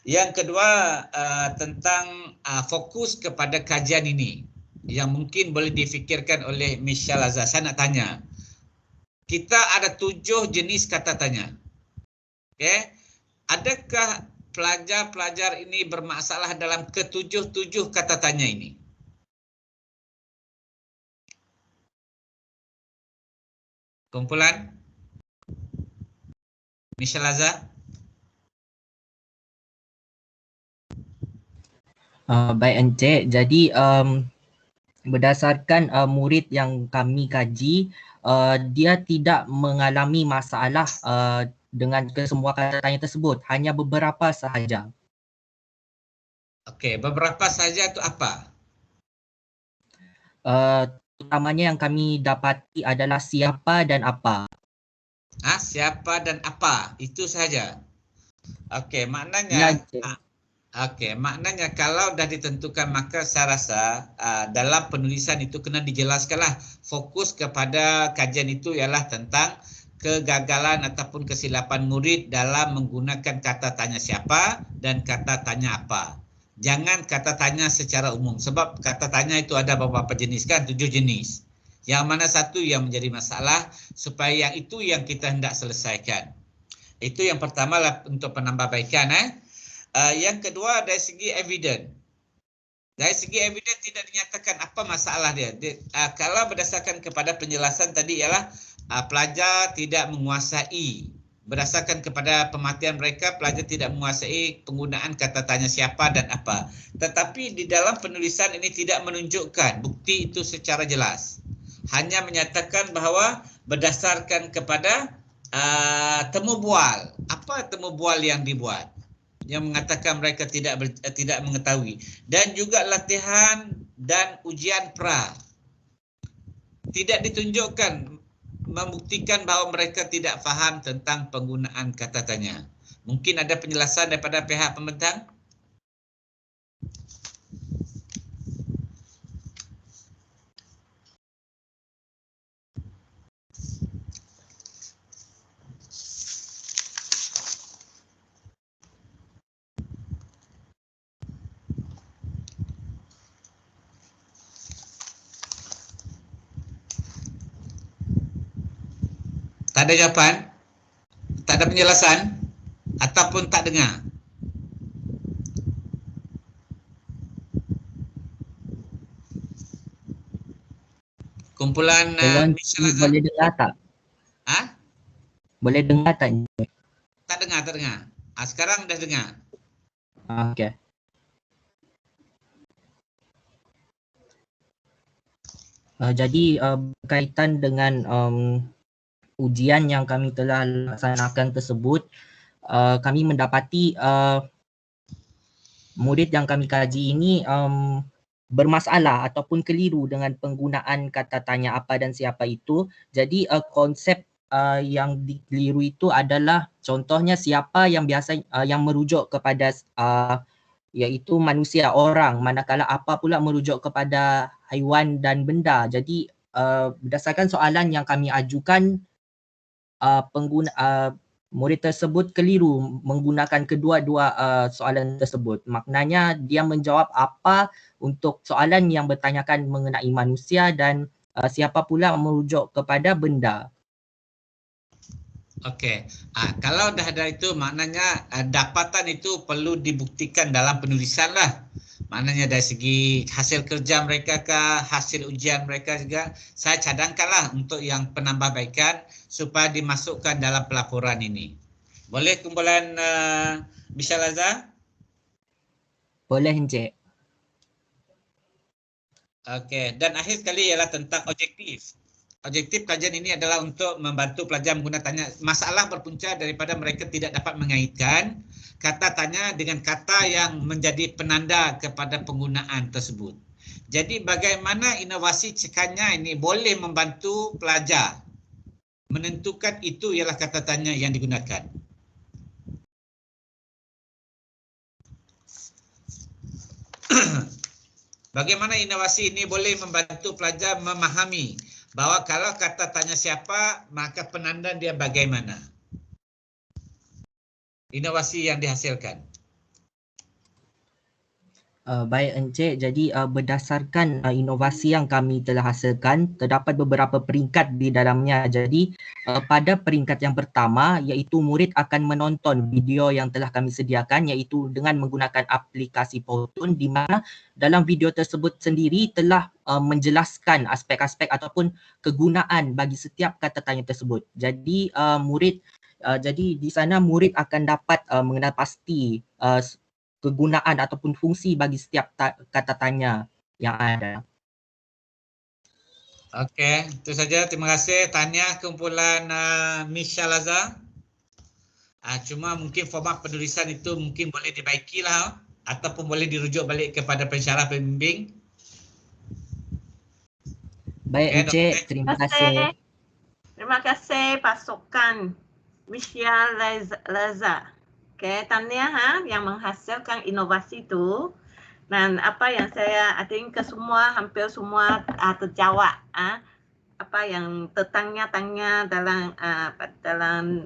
S2: Yang kedua, tentang fokus kepada kajian ini yang mungkin boleh difikirkan oleh Misyalaza. Saya nak tanya, kita ada 7 jenis kata tanya. Okay? Adakah pelajar-pelajar ini bermasalah dalam ke-7 kata tanya ini? Kumpulan Misyalaza.
S9: Baik Encik, jadi berdasarkan murid yang kami kaji, dia tidak mengalami masalah dengan kesemua kata tanya tersebut, hanya beberapa sahaja.
S2: Okey, beberapa sahaja itu apa?
S9: Utamanya yang kami dapati adalah siapa dan apa.
S2: Siapa dan apa, itu saja. Okey, maknanya Okey, maknanya kalau dah ditentukan maka saya rasa dalam penulisan itu kena dijelaskanlah fokus kepada kajian itu ialah tentang kegagalan ataupun kesilapan murid dalam menggunakan kata tanya siapa dan kata tanya apa. Jangan kata tanya secara umum sebab kata tanya itu ada beberapa jenis kan, 7 jenis. Yang mana satu yang menjadi masalah supaya yang itu yang kita hendak selesaikan. Itu yang pertama lah untuk penambahbaikan. Yang kedua dari segi evidence. Dari segi evidence tidak dinyatakan apa masalah dia. Kalau berdasarkan kepada penjelasan tadi ialah pelajar tidak menguasai. Berdasarkan kepada pemerhatian mereka, pelajar tidak menguasai penggunaan kata tanya siapa dan apa. Tetapi di dalam penulisan ini tidak menunjukkan bukti itu secara jelas. Hanya menyatakan bahawa berdasarkan kepada temu bual. Apa temu bual yang dibuat? Yang mengatakan mereka tidak mengetahui, dan juga latihan dan ujian pra tidak ditunjukkan membuktikan bahawa mereka tidak faham tentang penggunaan kata tanya. Mungkin ada penjelasan daripada pihak pembentang? Tak ada jawapan, tak ada penjelasan, ataupun tak dengar. Kumpulan
S9: boleh dengar tak?
S2: Boleh
S9: dengar tak?
S2: Tak dengar. Sekarang dah dengar.
S9: Okey. Jadi berkaitan dengan ujian yang kami telah laksanakan tersebut, kami mendapati murid yang kami kaji ini bermasalah ataupun keliru dengan penggunaan kata tanya apa dan siapa itu. Jadi konsep yang dikeliru itu adalah contohnya siapa yang biasa yang merujuk kepada iaitu manusia, orang, manakala apa pula merujuk kepada haiwan dan benda. Jadi berdasarkan soalan yang kami ajukan, murid tersebut keliru menggunakan kedua-dua soalan tersebut. Maknanya dia menjawab apa untuk soalan yang bertanyakan mengenai manusia dan siapa pula merujuk kepada benda.
S2: Okey. Kalau dah ada itu maknanya dapatan itu perlu dibuktikan dalam penulisan lah. Maknanya dari segi hasil kerja mereka kah, hasil ujian mereka juga, saya cadangkanlah untuk yang penambahbaikan supaya dimasukkan dalam pelaporan ini. Boleh kumpulan Misyalaza?
S9: Boleh, Encik.
S2: Okey, dan akhir sekali ialah tentang objektif. Objektif kajian ini adalah untuk membantu pelajar menggunakan tanya. Masalah berpunca daripada mereka tidak dapat mengaitkan kata tanya dengan kata yang menjadi penanda kepada penggunaan tersebut. Jadi bagaimana inovasi cekannya ini boleh membantu pelajar menentukan itu ialah kata tanya yang digunakan. Bagaimana inovasi ini boleh membantu pelajar memahami bahawa kalau kata tanya siapa, maka penanda dia bagaimana. Inovasi yang dihasilkan.
S9: Baik Encik, jadi berdasarkan inovasi yang kami telah hasilkan, terdapat beberapa peringkat di dalamnya. Jadi pada peringkat yang pertama, iaitu murid akan menonton video yang telah kami sediakan, iaitu dengan menggunakan aplikasi Powtoon, di mana dalam video tersebut sendiri telah menjelaskan aspek-aspek ataupun kegunaan bagi setiap kata tanya tersebut. Jadi jadi di sana murid akan dapat mengenal pasti kegunaan ataupun fungsi bagi setiap kata tanya yang ada.
S2: Okey, itu saja. Terima kasih. Tanya kumpulan Misyalaza. Cuma mungkin format penulisan itu mungkin boleh dibaikilah ataupun boleh dirujuk balik kepada pensyarah pembimbing.
S9: Baik Encik, terima kasih.
S5: Terima kasih pasukan Misyalaza. Okey, tahniah yang menghasilkan inovasi itu. Dan apa yang saya, I think hampir semua terjawab apa yang tertanya-tanya dalam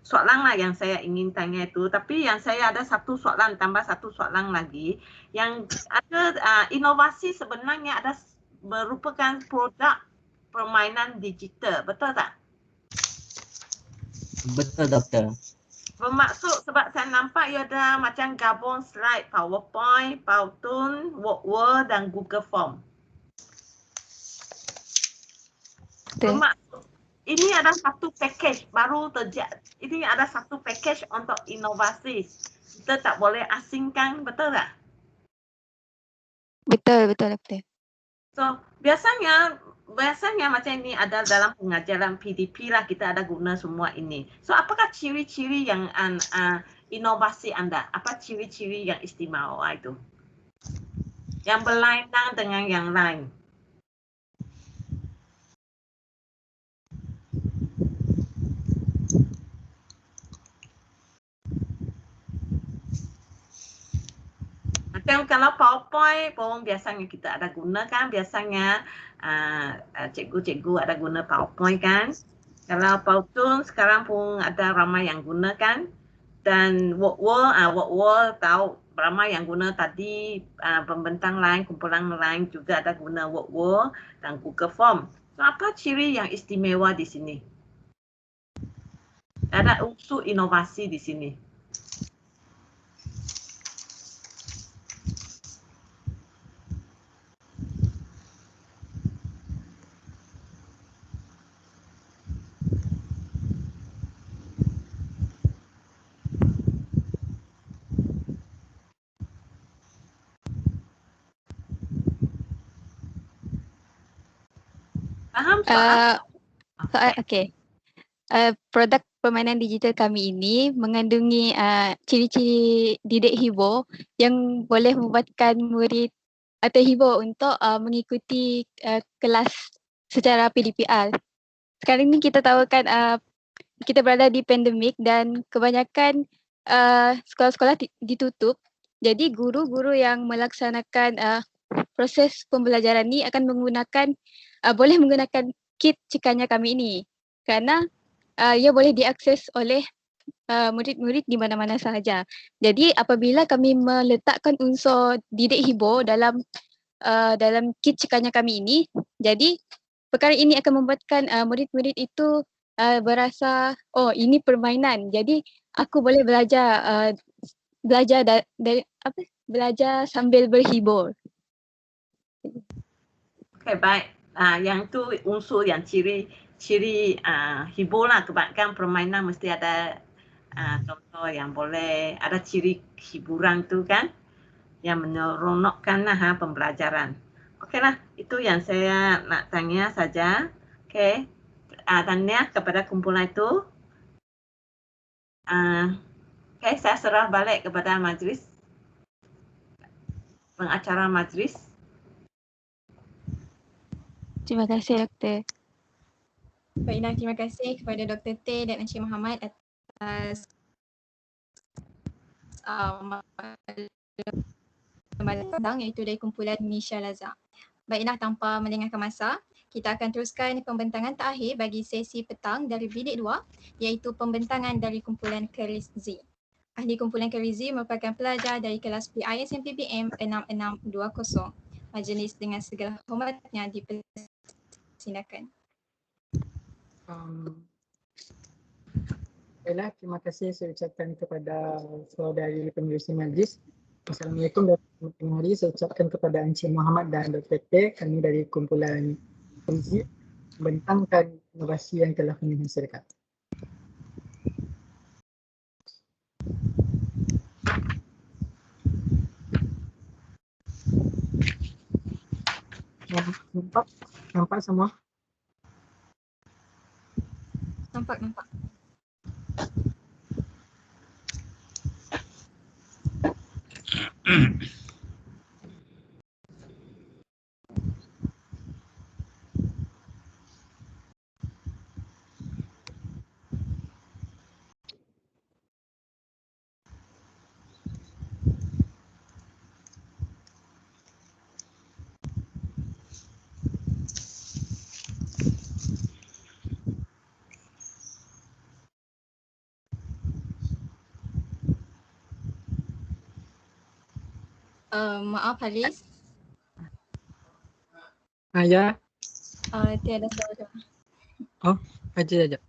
S5: soalan lah yang saya ingin tanya itu. Tapi yang saya ada tambah satu soalan lagi, yang ada inovasi sebenarnya ada merupakan produk permainan digital, betul tak?
S9: Betul, Doktor.
S5: Bermaksud sebab saya nampak ia ada macam gabung slide PowerPoint, Powtoon, Word dan Google Form. Bermaksud ini ada satu package baru ini ada satu package untuk inovasi. Kita tak boleh asingkan, betul tak?
S11: Betul, Doktor.
S5: So, biasanya macam ini ada dalam pengajaran PDP lah, kita ada guna semua ini. So, apakah ciri-ciri yang inovasi anda? Apa ciri-ciri yang istimewa itu? Yang berlainan dengan yang lain. Macam kalau PowerPoint pun biasanya kita ada gunakan, biasanya cikgu-cikgu ada guna PowerPoint kan. Kalau Powtoon sekarang pun ada ramai yang gunakan. Dan Word tahu ramai yang guna tadi, pembentang lain, kumpulan lain juga ada guna Word dan Google Form. So, apa ciri yang istimewa di sini? Ada unsur inovasi di sini. Faham soalan?
S11: Okey. Produk permainan digital kami ini mengandungi ciri-ciri didik hibur yang boleh membuatkan murid terhibur untuk mengikuti kelas secara PDPR. Sekarang ni kita tahu kan kita berada di pandemik dan kebanyakan sekolah-sekolah ditutup. Jadi guru-guru yang melaksanakan proses pembelajaran ni akan boleh menggunakan kit Cikanya Kami ini kerana ia boleh diakses oleh murid-murid di mana-mana sahaja. Jadi apabila kami meletakkan unsur didik hibur dalam kit Cikanya Kami ini, jadi perkara ini akan membuatkan murid-murid itu berasa, oh ini permainan. Jadi aku boleh belajar belajar sambil berhibur.
S5: Okey, baik. Yang tu unsur yang ciri hibur lah. Kebanyakan permainan mesti ada contoh yang boleh ada ciri hiburan tu kan, yang menyeronokkan lah pembelajaran. Okeylah, itu yang saya nak tanya saja. Okey, tanya kepada kumpulan itu. Okey, saya serah balik kepada majlis, pengacara majlis.
S11: Terima kasih, Doktor.
S3: Baiklah, terima kasih kepada Dr. T dan Encik Muhammad atas petang iaitu dari kumpulan Misha Laza. Baiklah, tanpa melengahkan masa, kita akan teruskan pembentangan terakhir bagi sesi petang dari bilik 2 iaitu pembentangan dari kumpulan Keris Z. Ahli kumpulan Keris Z merupakan pelajar dari kelas PISMPBM 6620. Majlis dengan segala hormatnya dipersilakan.
S14: Baiklah, terima kasih saya ucapkan kepada saudari pengerusi majlis. Assalamualaikum warahmatullahi wabarakatuh. Saya ucapkan kepada Encik Muhammad dan Dr. T, kami dari kumpulan Keris membentangkan inovasi yang telah kami hasilkan. Nampak semua?
S3: Nampak.
S11: Maaf Haris.
S14: Ya.
S11: Tiada suara.
S14: Oh, aja.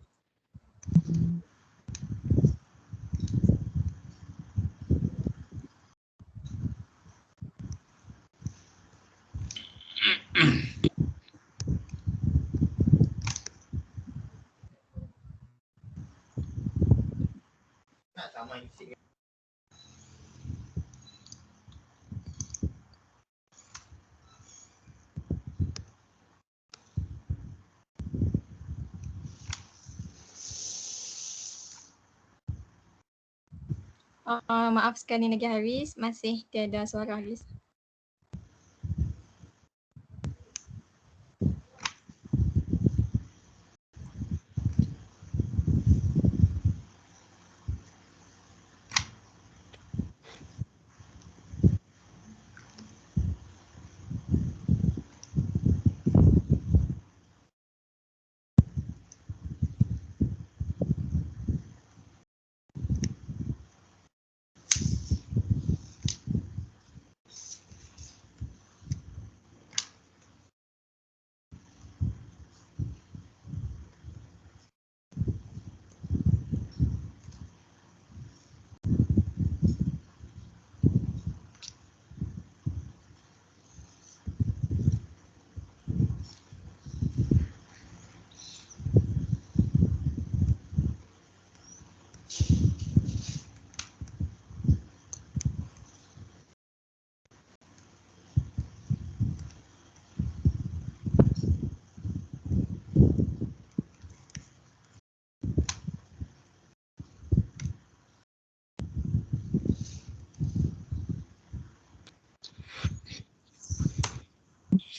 S11: Maaf sekali lagi Haris, masih tiada suara Haris.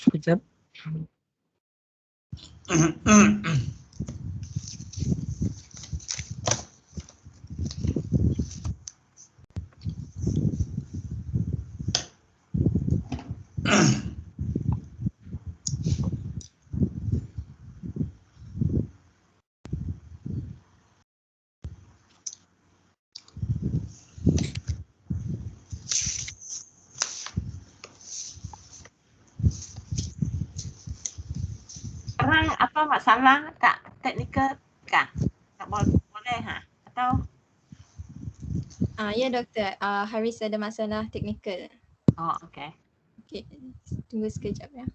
S14: Sekejap.
S5: Sekarang apa masalah tak teknikal kah? Tak boleh atau?
S11: Ya doktor, Haris ada masalah teknikal.
S5: Oh, okey.
S11: Okey, tunggu sekejap ya.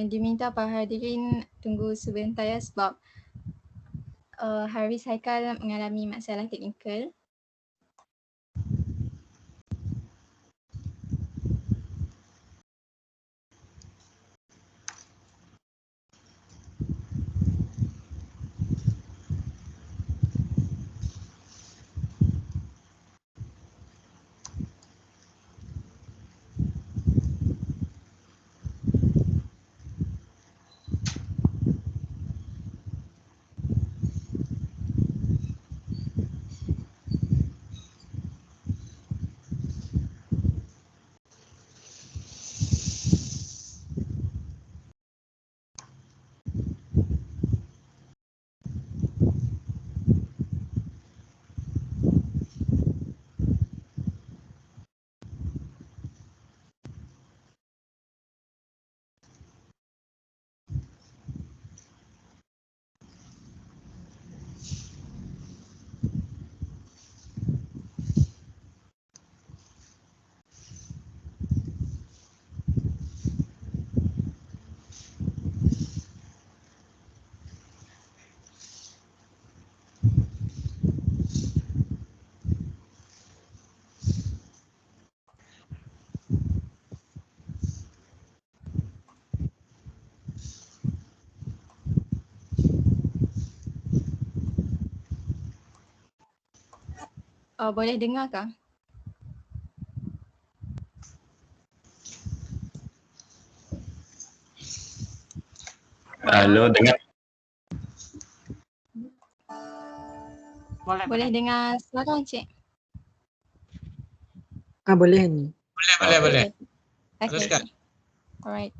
S11: Diminta para hadirin tunggu sebentar ya sebab Haris Haikal mengalami masalah teknikal. Boleh dengar kah?
S15: Halo, dengar?
S11: Boleh dengar suara Encik?
S14: Boleh ni.
S2: Boleh.
S11: Okay.
S2: Teruskan.
S11: Alright.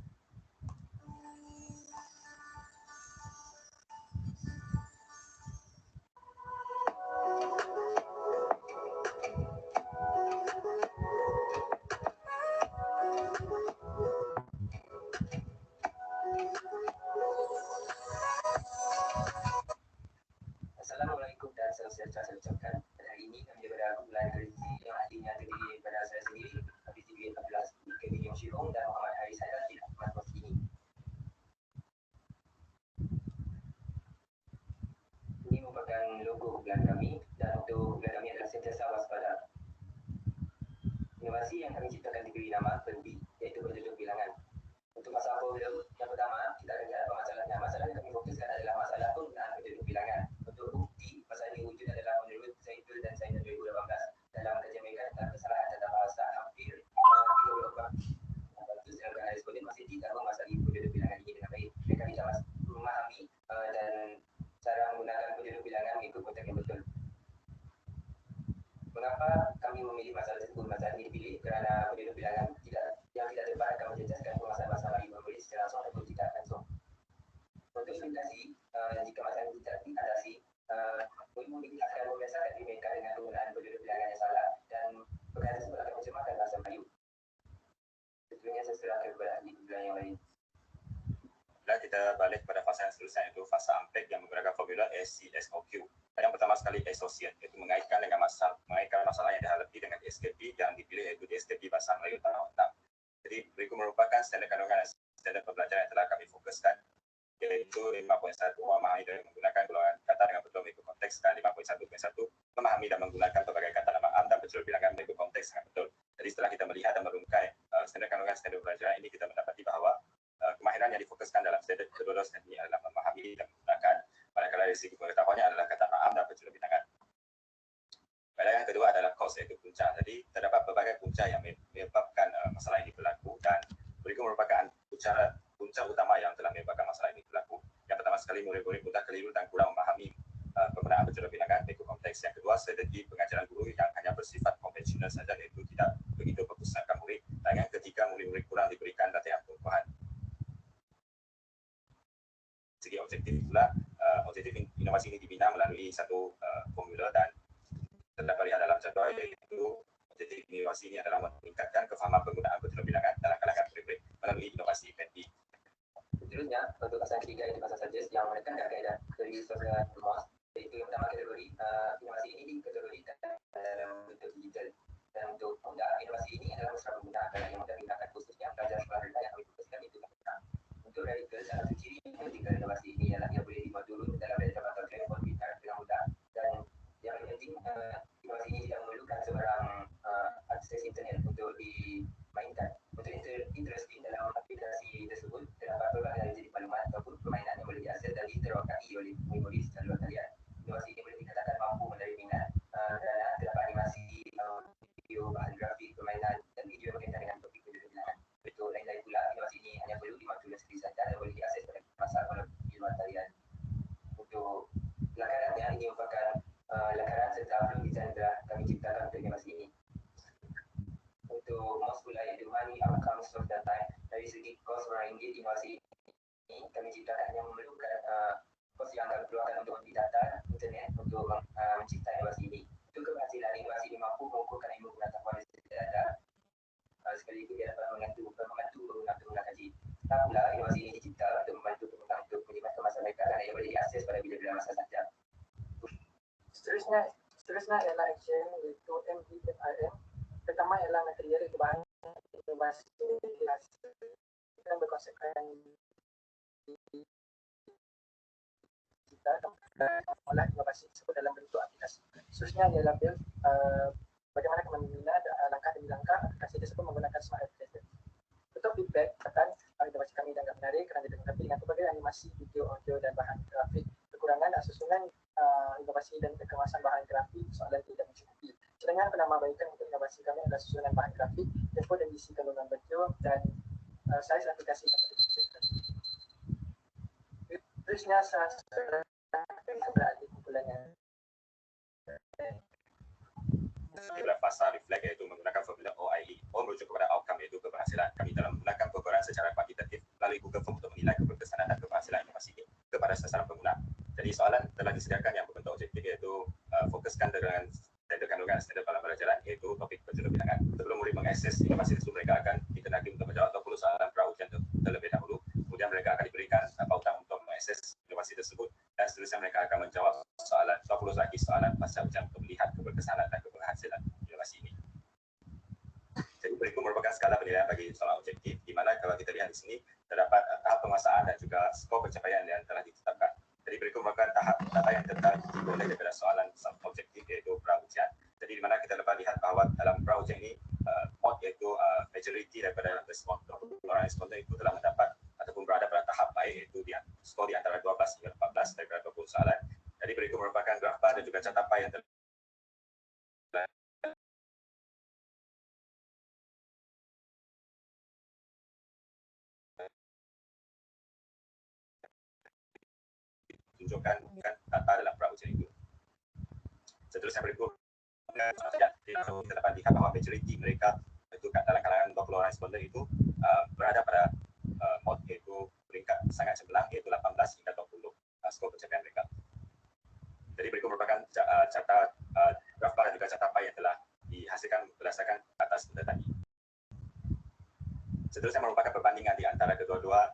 S16: Assalamualaikum dan salam sejahtera saya ucapkan. Pada hari ini kami daripada kumpulan Krizi yang artinya terdiri daripada saya sendiri, Hafiz Ibn Abdullah, Kevin Yong Shihong dan Muhammad Haris Haidati Ahmad Wasini. Ini merupakan logo kumpulan kami dan untuk kumpulan kami adalah sentiasa waspada. Inovasi yang kami ciptakan diberi nama PENBI, iaitu berjudul bilangan. Untuk masalah problem, yang pertama, kita akan lihat apa masalahnya. Masalah yang kami fokuskan adalah masalah penggunaan berjudul bilangan. Untuk bukti, masalah ini wujud adalah menurut Zaidul dan Zainal 2018. Dalam kajian mereka tentang kesalahan tata bahasa hampir 34% sedangkan responden masih tidak menguasai berjudul bilangan ini dengan baik. Mereka tidak memahami dan cara menggunakan berjudul bilangan mengikut konteks yang betul. Mengapa kami memilih masalah tersebut? Masalah ini dipilih kerana berjudul bilangan yang tidak tepat akan menjejaskan penguasaan bahasa Melayu menulis secara langsung ataupun tidak langsung. Untuk implementasi, jika masalah ini tidak diatasi, murid-murid akan membiasakan diri mereka dengan penggunaan berjudul bilangan yang salah dan perkara tersebut akan mencemarkan bahasa Melayu. Seterusnya saya serahkan kepada ahli kumpulan yang lain.
S15: Kita balik pada fasa yang seterusnya, iaitu fasa Ampeg yang menggunakan formula SCSOQ. Yang pertama sekali associate, iaitu mengaitkan masalah yang dihadapi dengan SKP yang dipilih, iaitu SKP Bahasa Melayu tahun 6. Jadi berikut merupakan standar kandungan dan standar pembelajaran yang telah kami fokuskan, iaitu 5.1 memahami dan menggunakan golongan kata dengan betul mengikut konteks, dan 5.1.1 memahami dan menggunakan berbagai kata nama am dan berjudul bilangan mengikut konteks dengan betul. Jadi setelah kita melihat dan merungkai standar kandungan standar pembelajaran ini, kita mendapati bahawa kemahiran yang difokuskan dalam standar kedua ini adalah memahami dan menggunakan, manakala dari segi pengetahuannya adalah kata am dan berjudul bilangan. Pada yang kedua adalah cause, iaitu punca. Jadi terdapat berbagai punca yang menyebabkan masalah ini berlaku dan berikut merupakan punca utama yang telah menyebabkan masalah ini berlaku. Yang pertama sekali, murid-murid mudah keliru dan kurang memahami penggunaan berjudul bilangan mengikut konteks. Yang kedua, strategi pengajaran guru yang hanya bersifat konvensional saja, iaitu tidak begitu berpusatkan murid. Dan yang ketiga, murid-murid kurang diberikan latihan pengukuhan. Segi objektif pula, objektif inovasi ini dibina melalui satu formula dan terdapat lihat dalam jadual, iaitu objektif inovasi ini adalah meningkatkan kefahaman penggunaan berjudul bilangan dalam kalangan murid-murid melalui inovasi PENBI.
S16: Seterusnya, untuk fasa ketiga iaitu fasa suggest yang menekankan kaedah teori sosial rumus, iaitu yang pertama kategori inovasi ini dikategorikan dalam bentuk digital. Dan untuk mudah, inovasi ini adalah mesra pengguna yang mudah digunakan khususnya pelajar sekolah rendah yang kami fokuskan itu komputer. Untuk radikal, salah satu ciri ketika inovasi ini ialah ia boleh dimuat turun dalam radikal atau telefon pintar dengan mudah. Dan yang paling penting, inovasi ini tidak memerlukan sebarang akses internet untuk dimainkan. Untuk interesting dalam aplikasi tersebut, terdapat berbagai jenis maklumat ataupun permainan yang boleh diakses dan diterokai oleh memori secara kalian. Inovasi ini boleh dikatakan mampu menarik minat kerana terdapat animasi, video, bahan grafik, permainan dan video yang berkaitan dengan topik berjudul bilangan. Betul, lain-lain pula, inovasi ini hanya perlu dimaklumi sekali saja dan boleh diakses pada masa ilmuwan talian. Untuk lakarannya, ini merupakan lakaran serta flow design telah kami ciptakan untuk inovasi ini. Untuk most pula, iaitu money, outcomes, source dan time. Dari segi kos RM1 inovasi ini kami ciptakan hanya memerlukan kos yang kami keluarkan untuk membeli data internet untuk mencipta inovasi ini. Untuk keberhasilan, inovasi ini mampu mengukurkan ilmu pengetahuan yang tidak ada, sekaligus ia dapat membantu pengguna kaji. Tak pula, inovasi ini dicipta untuk membantu pengguna untuk menjimatkan masa mereka dan ia boleh diakses pada bila-bila masa saja.
S14: Seterusnya ialah action, iaitu MDFIM. Pertama ialah material, itu bahan inovasi dan berkonsepkan kita mengolah inovasi tersebut dalam bentuk aplikasi. Seterusnya ialah build, bagaimana kami membina langkah demi langkah aplikasi tersebut menggunakan smart application. Untuk feedback, katakan inovasi kami dianggap menarik kerana dilengkapi dengan pelbagai animasi, video, audio dan bahan grafik. Kekurangan dan susunan inovasi dan kemasan bahan grafik soalan tidak mencukupi.
S13: Dengan penambahbaikan untuk inovasi kami adalah susunan bahan grafik, tempo dan isi kandungan bentuk dan saiz aplikasi seperti terusnya saya berada di kumpulan yang
S15: fasa reflect iaitu menggunakan formula OIE. O merujuk kepada outcome iaitu keberhasilan. Kami telah menggunakan pengukuran secara kuantitatif melalui Google Form untuk menilai keberkesanan dan keberhasilan inovasi ini kepada sasaran pengguna. Jadi soalan telah disediakan yang berbentuk objektif iaitu fokuskan dengan standard kandungan standard dalam pelajaran iaitu topik penjurubilangan. Sebelum murid mengakses inovasi tersebut, mereka akan ditenagi untuk menjawab 20 soalan pra-ujian terlebih dahulu. Kemudian mereka akan diberikan pautan untuk mengakses inovasi tersebut dan seterusnya mereka akan menjawab soalan 20 lagi soalan pasca ujian untuk melihat keberkesanan dan keberhasilan inovasi ini. Jadi berikut merupakan skala penilaian bagi soalan objektif di mana kalau kita lihat di sini terdapat tahap penguasaan dan juga skor pencapaian yang telah ditetapkan. Jadi berikut merupakan tahap yang telah dimulai daripada soalan objektif iaitu pra-ujian. Jadi di mana kita dapat lihat bahawa dalam pra-ujian ini mod iaitu majoriti daripada orang responden itu telah mendapat ataupun berada pada tahap baik iaitu skor di antara 12 hingga 14 daripada 20 soalan. Jadi berikut merupakan graf bar dan juga catatan yang telah tunjukkan data dalam pra-ujian itu. Seterusnya berikut kita dapat lihat bahawa majoriti mereka itu dalam kalangan 20 orang responden itu berada pada mod iaitu peringkat sangat cemerlang iaitu 18 hingga 20 skor pencapaian mereka. Jadi berikut merupakan graf bar dan juga catatan yang telah dihasilkan berdasarkan atas benda tadi. Seterusnya merupakan perbandingan di antara kedua-dua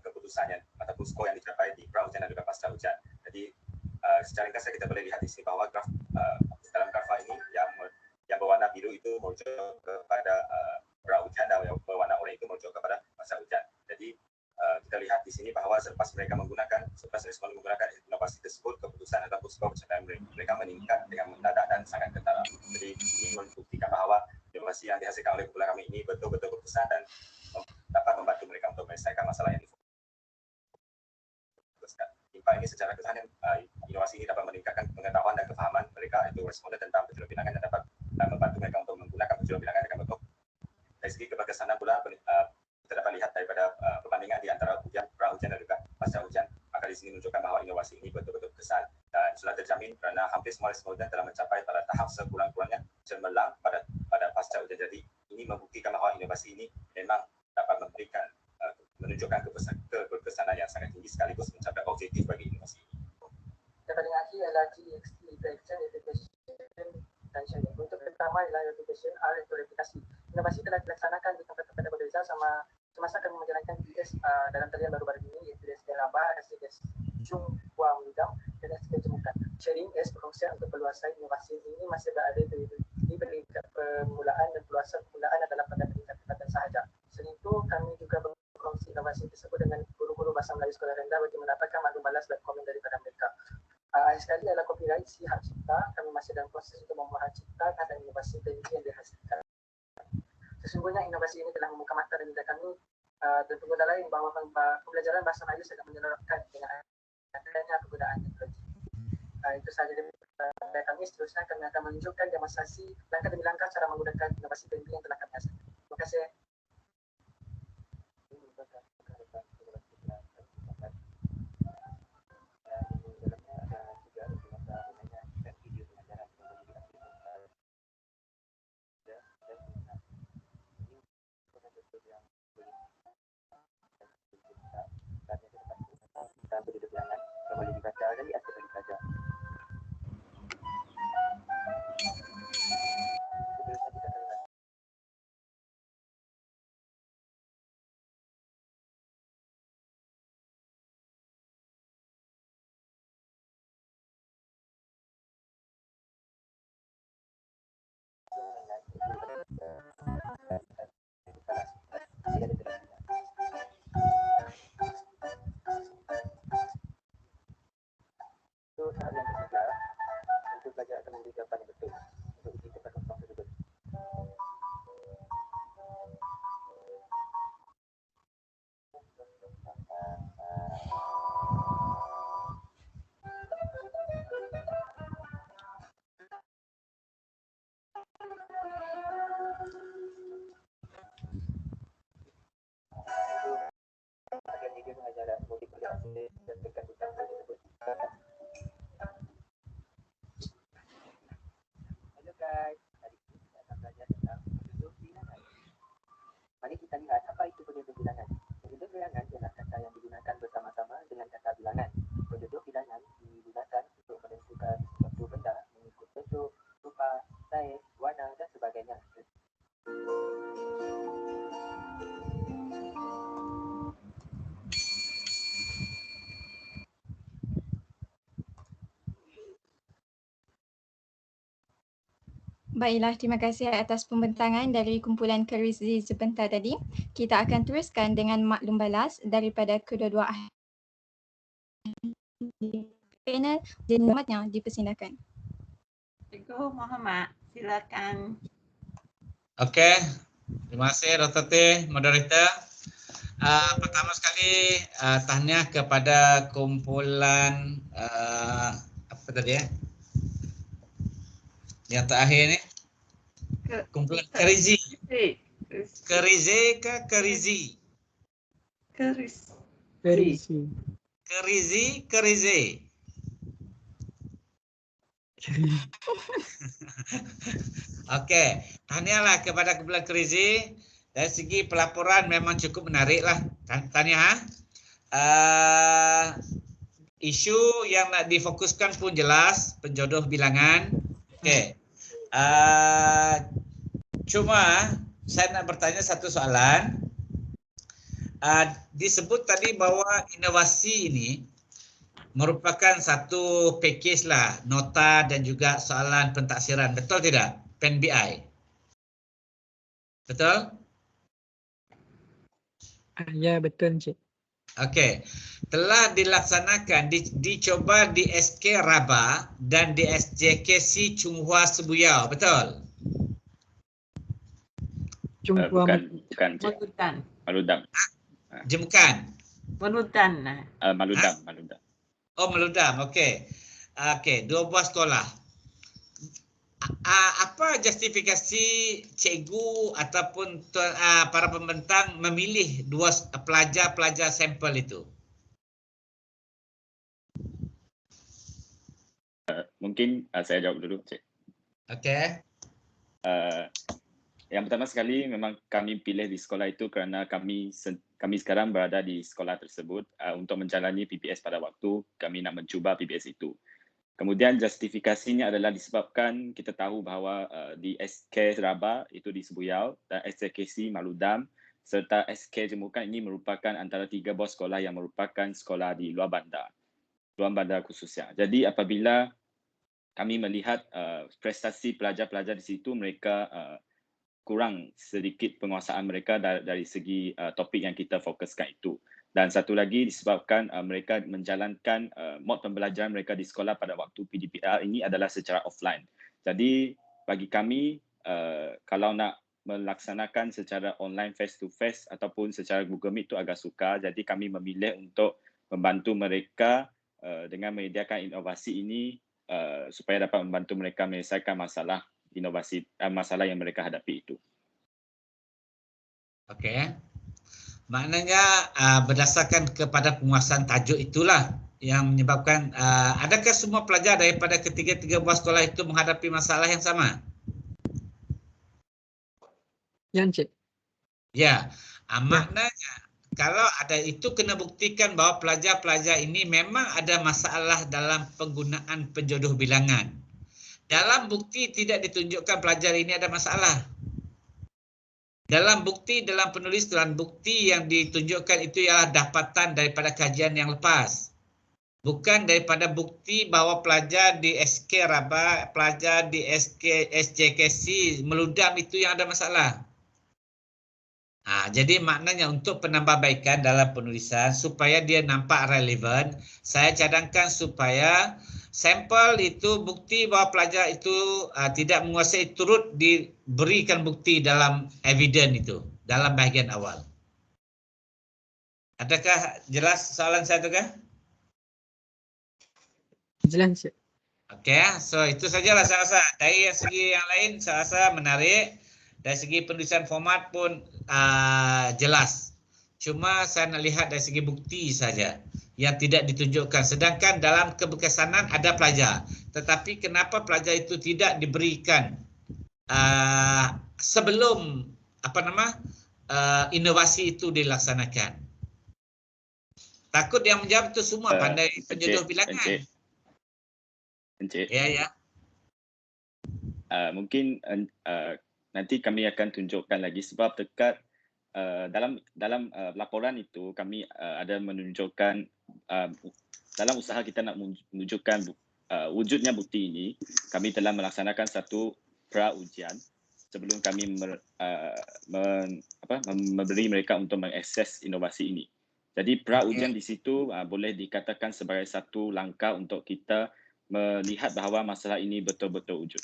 S15: keputusan yang ataupun skor yang dicapai di pra-ujian dan juga pasca ujian. Jadi secara ringkas kita boleh lihat di sini bahawa dalam graf ini yang berwarna biru itu merujuk kepada pra-ujian dan yang berwarna oranye itu merujuk kepada pasca ujian. Jadi kita lihat di sini bahawa selepas respon menggunakan inovasi tersebut, keputusan ataupun skor pencapaian mereka meningkat dengan mendadak dan sangat ketara. Jadi ini membuktikan bahawa inovasi yang dihasilkan oleh kumpulan kami ini betul-betul berkesan dan dapat membantu mereka untuk menyelesaikan masalah yang difokuskan. Impak ini secara keseluruhan inovasi ini dapat meningkatkan pengetahuan dan kefahaman mereka itu responden tentang penjurubilangan dan dapat membantu mereka untuk menggunakan penjurubilangan dengan betul. Dari segi keberkesanan pula kita dapat lihat daripada perbandingan di antara pra-ujian dan juga pasca ujian, maka di sini menunjukkan bahawa inovasi ini betul-betul berkesan dan sudah terjamin kerana hampir semua responden telah mencapai pada tahap sekurang-kurangnya cemerlang pada pasca ujian. Jadi ini membuktikan bahawa inovasi ini memang dapat memberikan menunjukkan keberkesanan yang sangat tinggi sekaligus mencapai objektif bagi inovasi ini.
S13: Dapat lagi adalah GXT Interaction Application dan Sharing. Untuk pertama adalah application R itu replikasi. Inovasi telah dilaksanakan di tempat-tempat yang berbeza semasa kami menjalankan DS dalam talian baru-baru ini iaitu DS Laba, SDS Chung Hua Mudam dan SDS Jemukan. Sharing S perkongsian untuk perluasan inovasi ini masih berada di peringkat permulaan dan perluasan permulaan adalah pada peringkat tempatan sahaja. Selain itu kami juga berkongsi inovasi tersebut dengan guru-guru bahasa Melayu sekolah rendah bagi mendapatkan maklum balas dan komen daripada mereka. Akhir sekali adalah copyright si hak cipta. Kami masih dalam proses untuk membuat hak cipta dan inovasi teknologi yang dihasilkan. Sesungguhnya inovasi ini telah membuka mata dan minda kami dan pengguna lain bahawa pembelajaran bahasa Melayu sedang menerapkan dengan adanya penggunaan teknologi. Itu sahaja dari kami. Seterusnya kami akan menunjukkan demonstrasi langkah demi langkah cara menggunakan inovasi teknologi yang telah kami hasilkan. Terima kasih. Boleh dibaca dari aspek dibaca.
S16: kita lihat apa itu penduduk bilangan. Penduduk bilangan ialah kata yang digunakan bersama-sama dengan kata bilangan. Penduduk bilangan digunakan untuk menentukan suatu benda mengikut bentuk, rupa, saiz, warna dan sebagainya.
S11: Baiklah, terima kasih atas pembentangan dari kumpulan Kerizi sebentar tadi. Kita akan teruskan dengan maklum balas daripada kedua-dua ahli panel dan nomornya dipersilakan.
S5: Cikgu Muhammad, silakan.
S2: Okey, terima kasih Dr. T, moderator. Pertama sekali tahniah kepada kumpulan apa tadi ya? Yang terakhir ni. Kumpulan Kerizi. Kerizi ke Kerizi? Kerizi. Okey, tahniahlah kepada kumpulan Kerizi. Dari segi pelaporan memang cukup menarik lah. Tahniah. Isu yang nak difokuskan pun jelas, penjodoh bilangan. Okey. Cuma saya nak bertanya satu soalan. Disebut tadi bahawa inovasi ini merupakan satu package lah, nota dan juga soalan pentaksiran. Betul tidak? Pen BI. Betul?
S14: Ya, betul Encik.
S2: Okey. Telah dilaksanakan, dicoba di SK Rabah dan di SJKC Chunghua Sibuyao. Betul?
S15: Bukan Cik. Maludam.
S2: Jemukan.
S5: Maludam.
S15: Maludam.
S2: Oh, Maludam. Okey. Okey, 2 buah sekolah. Apa justifikasi cikgu ataupun para pembentang memilih 2 pelajar-pelajar sampel itu?
S15: Mungkin saya jawab dulu, Cik.
S2: Okey.
S15: Yang pertama sekali memang kami pilih di sekolah itu kerana kami sekarang berada di sekolah tersebut untuk menjalani PPS pada waktu kami nak mencuba PPS itu. Kemudian justifikasinya adalah disebabkan kita tahu bahawa di SK Rabah itu di Sibuyao dan SJKC Maludam serta SK Jemukan ini merupakan antara 3 buah sekolah yang merupakan sekolah di luar bandar khususnya. Jadi apabila kami melihat prestasi pelajar-pelajar di situ, mereka kurang sedikit penguasaan mereka dari segi topik yang kita fokuskan itu. Dan satu lagi disebabkan mereka menjalankan mod pembelajaran mereka di sekolah pada waktu PDPR ini adalah secara offline. Jadi bagi kami kalau nak melaksanakan secara online face to face ataupun secara Google Meet itu agak sukar. Jadi kami memilih untuk membantu mereka dengan menyediakan inovasi ini supaya dapat membantu mereka menyelesaikan masalah yang mereka hadapi itu.
S2: Okey. Maknanya berdasarkan kepada penguasaan tajuk itulah yang menyebabkan adakah semua pelajar daripada ketiga-tiga buah sekolah itu menghadapi masalah yang sama?
S14: Ya, Encik.
S2: Ya. Maknanya kalau ada itu kena buktikan bahawa pelajar-pelajar ini memang ada masalah dalam penggunaan penjodoh bilangan. Dalam bukti tidak ditunjukkan pelajar ini ada masalah. Dalam penulisan bukti yang ditunjukkan itu ialah dapatan daripada kajian yang lepas. Bukan daripada bukti bahawa pelajar di SK Rabah, pelajar di SJKC Meludam itu yang ada masalah. Jadi maknanya untuk penambahbaikan dalam penulisan supaya dia nampak relevan, saya cadangkan supaya sampel itu bukti bahawa pelajar itu tidak menguasai turut diberikan bukti dalam evidence itu, dalam bahagian awal. Adakah jelas soalan saya tu kah?
S14: Jelas.
S2: Okey, so itu sajalah saya rasa. Dari segi yang lain saya rasa menarik. Dari segi penulisan format pun jelas. Cuma saya nak lihat dari segi bukti saja yang tidak ditunjukkan. Sedangkan dalam keberkesanan ada pelajar. Tetapi kenapa pelajar itu tidak diberikan sebelum inovasi itu dilaksanakan? Takut yang menjawab itu semua pandai penjodoh bilangan.
S17: Encik.
S2: Ya.
S17: Mungkin nanti kami akan tunjukkan lagi sebab dekat dalam laporan itu kami ada menunjukkan dalam usaha kita nak menunjukkan wujudnya bukti ini, kami telah melaksanakan satu pra-ujian sebelum kami memberi mereka untuk mengakses inovasi ini. Jadi pra-ujian di situ boleh dikatakan sebagai satu langkah untuk kita melihat bahawa masalah ini betul-betul wujud.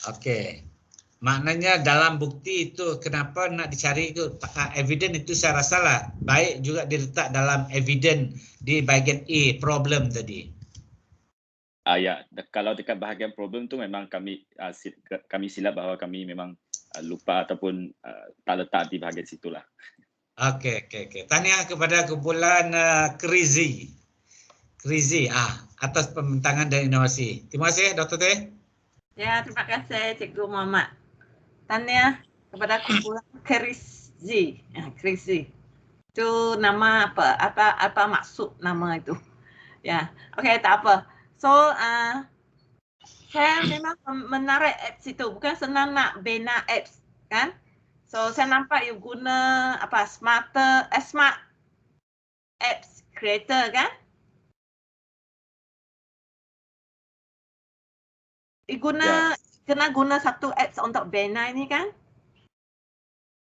S2: Okey. Maknanya dalam bukti itu kenapa nak dicari itu evidence itu saya rasa lah baik juga diletak dalam evidence di bahagian A problem tadi.
S17: Ya, kalau dekat bahagian problem tu memang kami silap bahawa kami memang lupa ataupun tak letak di bahagian situlah.
S2: Okey. Tahniah kepada kumpulan Krizi atas pembentangan dan inovasi. Terima kasih Dr. Teh.
S5: Ya, terima kasih Cikgu Muhammad. Tahniah kepada kumpulan Krizi. Itu nama apa? Apa maksud nama itu? Ya, okey, tak apa. So, saya memang menarik apps itu. Bukan senang nak bina apps, kan? So, saya nampak you guna smart apps creator, kan? Kena guna satu apps untuk bina ini, kan?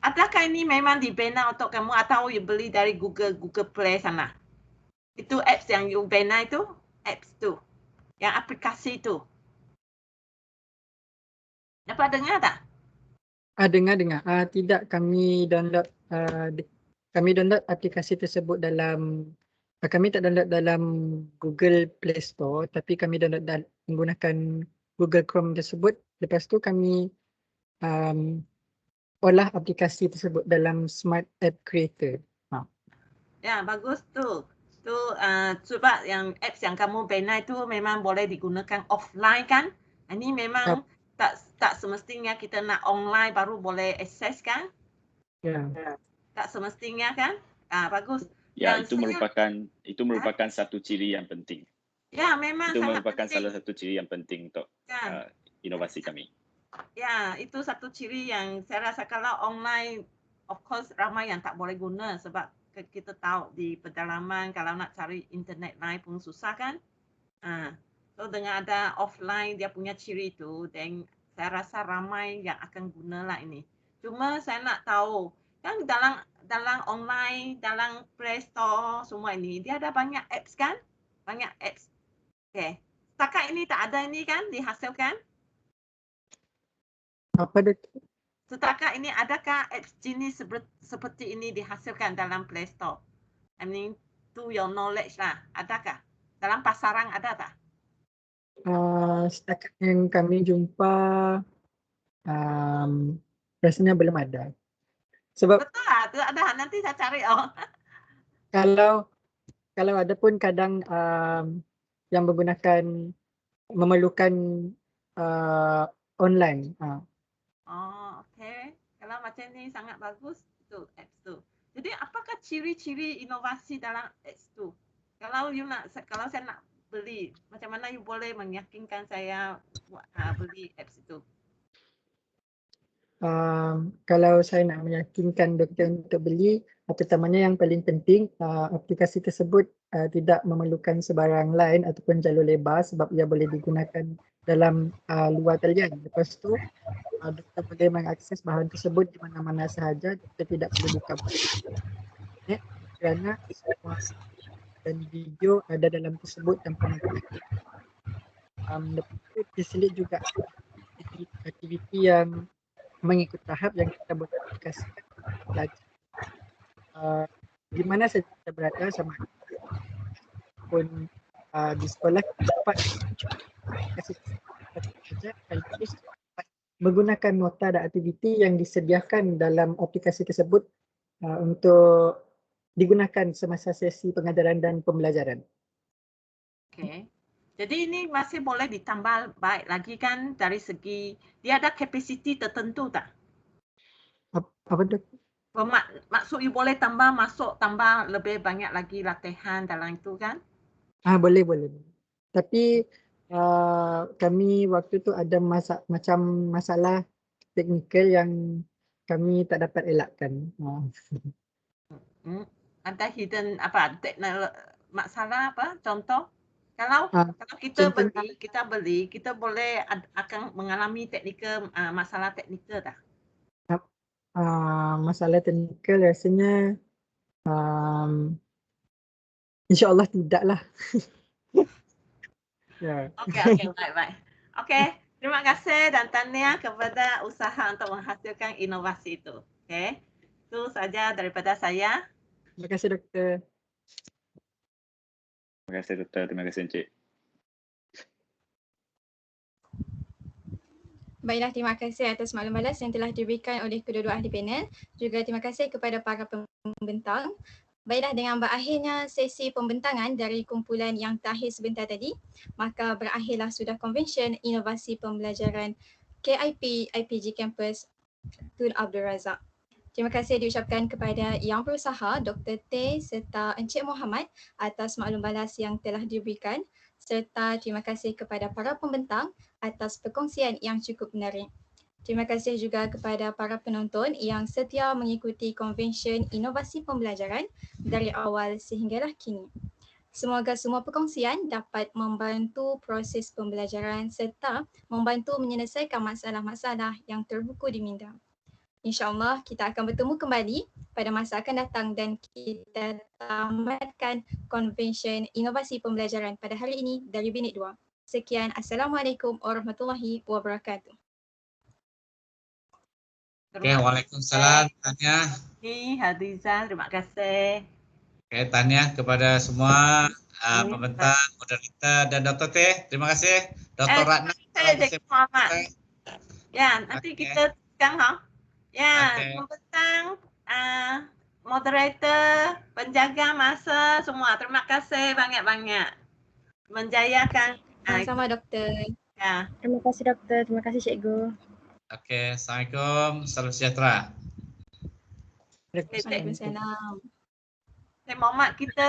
S5: Adakah ini memang dibina untuk kamu atau you beli dari Google Play sana? Itu apps yang you bina itu, apps tu, yang aplikasi tu. Dapat dengar tak?
S14: Dengar. Tidak, kami download aplikasi tersebut dalam kami tak download dalam Google Play Store, tapi kami download menggunakan Google Chrome tersebut. Lepas tu kami olah aplikasi tersebut dalam Smart App Creator.
S5: Ya, bagus tu. Sebab yang apps yang kamu bina itu memang boleh digunakan offline, kan? Ini memang tak semestinya kita nak online baru boleh akses, kan?
S14: Ya.
S5: Tak semestinya, kan? Bagus.
S17: Ya, itu merupakan satu ciri yang penting.
S5: Ya, memang
S17: itu
S5: sangat
S17: merupakan
S5: penting.
S17: Salah satu ciri yang penting untuk inovasi kami.
S5: Ya, itu satu ciri yang saya rasa kalau online, of course ramai yang tak boleh guna sebab kita tahu di pedalaman kalau nak cari internet lain pun susah, kan? So dengan ada offline dia punya ciri itu, dan saya rasa ramai yang akan gunalah ini. Cuma saya nak tahu, kan dalam online, dalam Play Store semua ini, dia ada banyak apps, kan? Banyak apps. Okey. Setakat ini tak ada ini, kan, dihasilkan?
S14: Apa dia?
S5: Setakat ini adakah apps jenis seperti ini dihasilkan dalam Play Store? I mean, to your knowledge lah. Adakah? Dalam pasaran ada tak?
S14: Setakat yang kami jumpa rasanya belum ada. Sebab
S5: betul lah, ada nanti saya cari.
S14: Kalau ada pun kadang yang memerlukan online.
S5: Okey. Kalau macam ni sangat bagus tu apps tu. Jadi apakah ciri-ciri inovasi dalam apps tu? Kalau saya nak beli, macam mana you boleh meyakinkan saya beli apps itu?
S14: Kalau saya nak meyakinkan doktor untuk beli, pertamanya yang paling penting aplikasi tersebut tidak memerlukan sebarang line ataupun jalur lebar sebab ia boleh digunakan dalam luar talian. Lepas tu doktor boleh mengakses bahan tersebut di mana-mana sahaja. Doktor tidak perlu buka kerana semua dan video ada dalam tersebut tanpa menggunakan. Lepas tu diselit juga aktiviti yang mengikut tahap yang kita boleh aplikasikan lagi. Di mana saja kita berada, sama pun di sekolah kita dapat aplikasi saja sekaligus menggunakan nota dan aktiviti yang disediakan dalam aplikasi tersebut untuk digunakan semasa sesi pengajaran dan pembelajaran.
S5: Okey. Jadi ini masih boleh ditambah baik lagi, kan, dari segi dia ada kapasiti tertentu tak?
S14: Apa tu?
S5: Maksud you boleh tambah lebih banyak lagi latihan dalam itu kan?
S14: Boleh. Tapi kami waktu tu ada macam masalah teknikal yang kami tak dapat elakkan.
S5: Ada hidden masalah apa? Contoh? Kalau kita beli, kita boleh akan mengalami masalah teknikal tak?
S14: Masalah teknikal rasanya insya-Allah tidaklah. Ya.
S5: Okey, baik. Okey, terima kasih dan tahniah kepada usaha untuk menghasilkan inovasi itu. Okey. Itu saja daripada saya.
S14: Terima kasih doktor.
S17: Terima kasih doktor, terima kasih Encik.
S11: Baiklah, terima kasih atas maklum balas yang telah diberikan oleh kedua-dua ahli panel. Juga terima kasih kepada para pembentang. Baiklah, dengan berakhirnya sesi pembentangan dari kumpulan yang terakhir sebentar tadi, maka berakhirlah sudah Convention Inovasi Pembelajaran KIP IPG Campus Tun Abdul Razak. Terima kasih diucapkan kepada Yang Berusaha, Dr. T serta Encik Muhammad atas maklum balas yang telah diberikan, serta terima kasih kepada para pembentang atas perkongsian yang cukup menarik. Terima kasih juga kepada para penonton yang setia mengikuti Convention Inovasi Pembelajaran dari awal sehinggalah kini. Semoga semua perkongsian dapat membantu proses pembelajaran serta membantu menyelesaikan masalah-masalah yang terbuku di minda. InsyaAllah kita akan bertemu kembali pada masa akan datang dan kita tamatkan Convention Inovasi Pembelajaran pada hari ini dari Binik 2. Sekian, Assalamualaikum warahmatullahi wabarakatuh.
S2: Oke, waalaikumsalam Tanya.
S5: Hadiza, terima kasih.
S2: Oke, Tanya kepada semua pembentang, moderator dan Dr. T. Terima kasih. Dr. Ratna.
S5: Ya, nanti kita sekarang pembentang, moderator, penjaga masa semua. Terima kasih banyak-banyak. Menjayakan.
S11: Sama-sama doktor.
S5: Ya.
S7: Terima kasih doktor, terima kasih cikgu.
S2: Oke, Assalamualaikum, salam sejahtera.
S11: Waalaikumsalam.
S5: Muhammad kita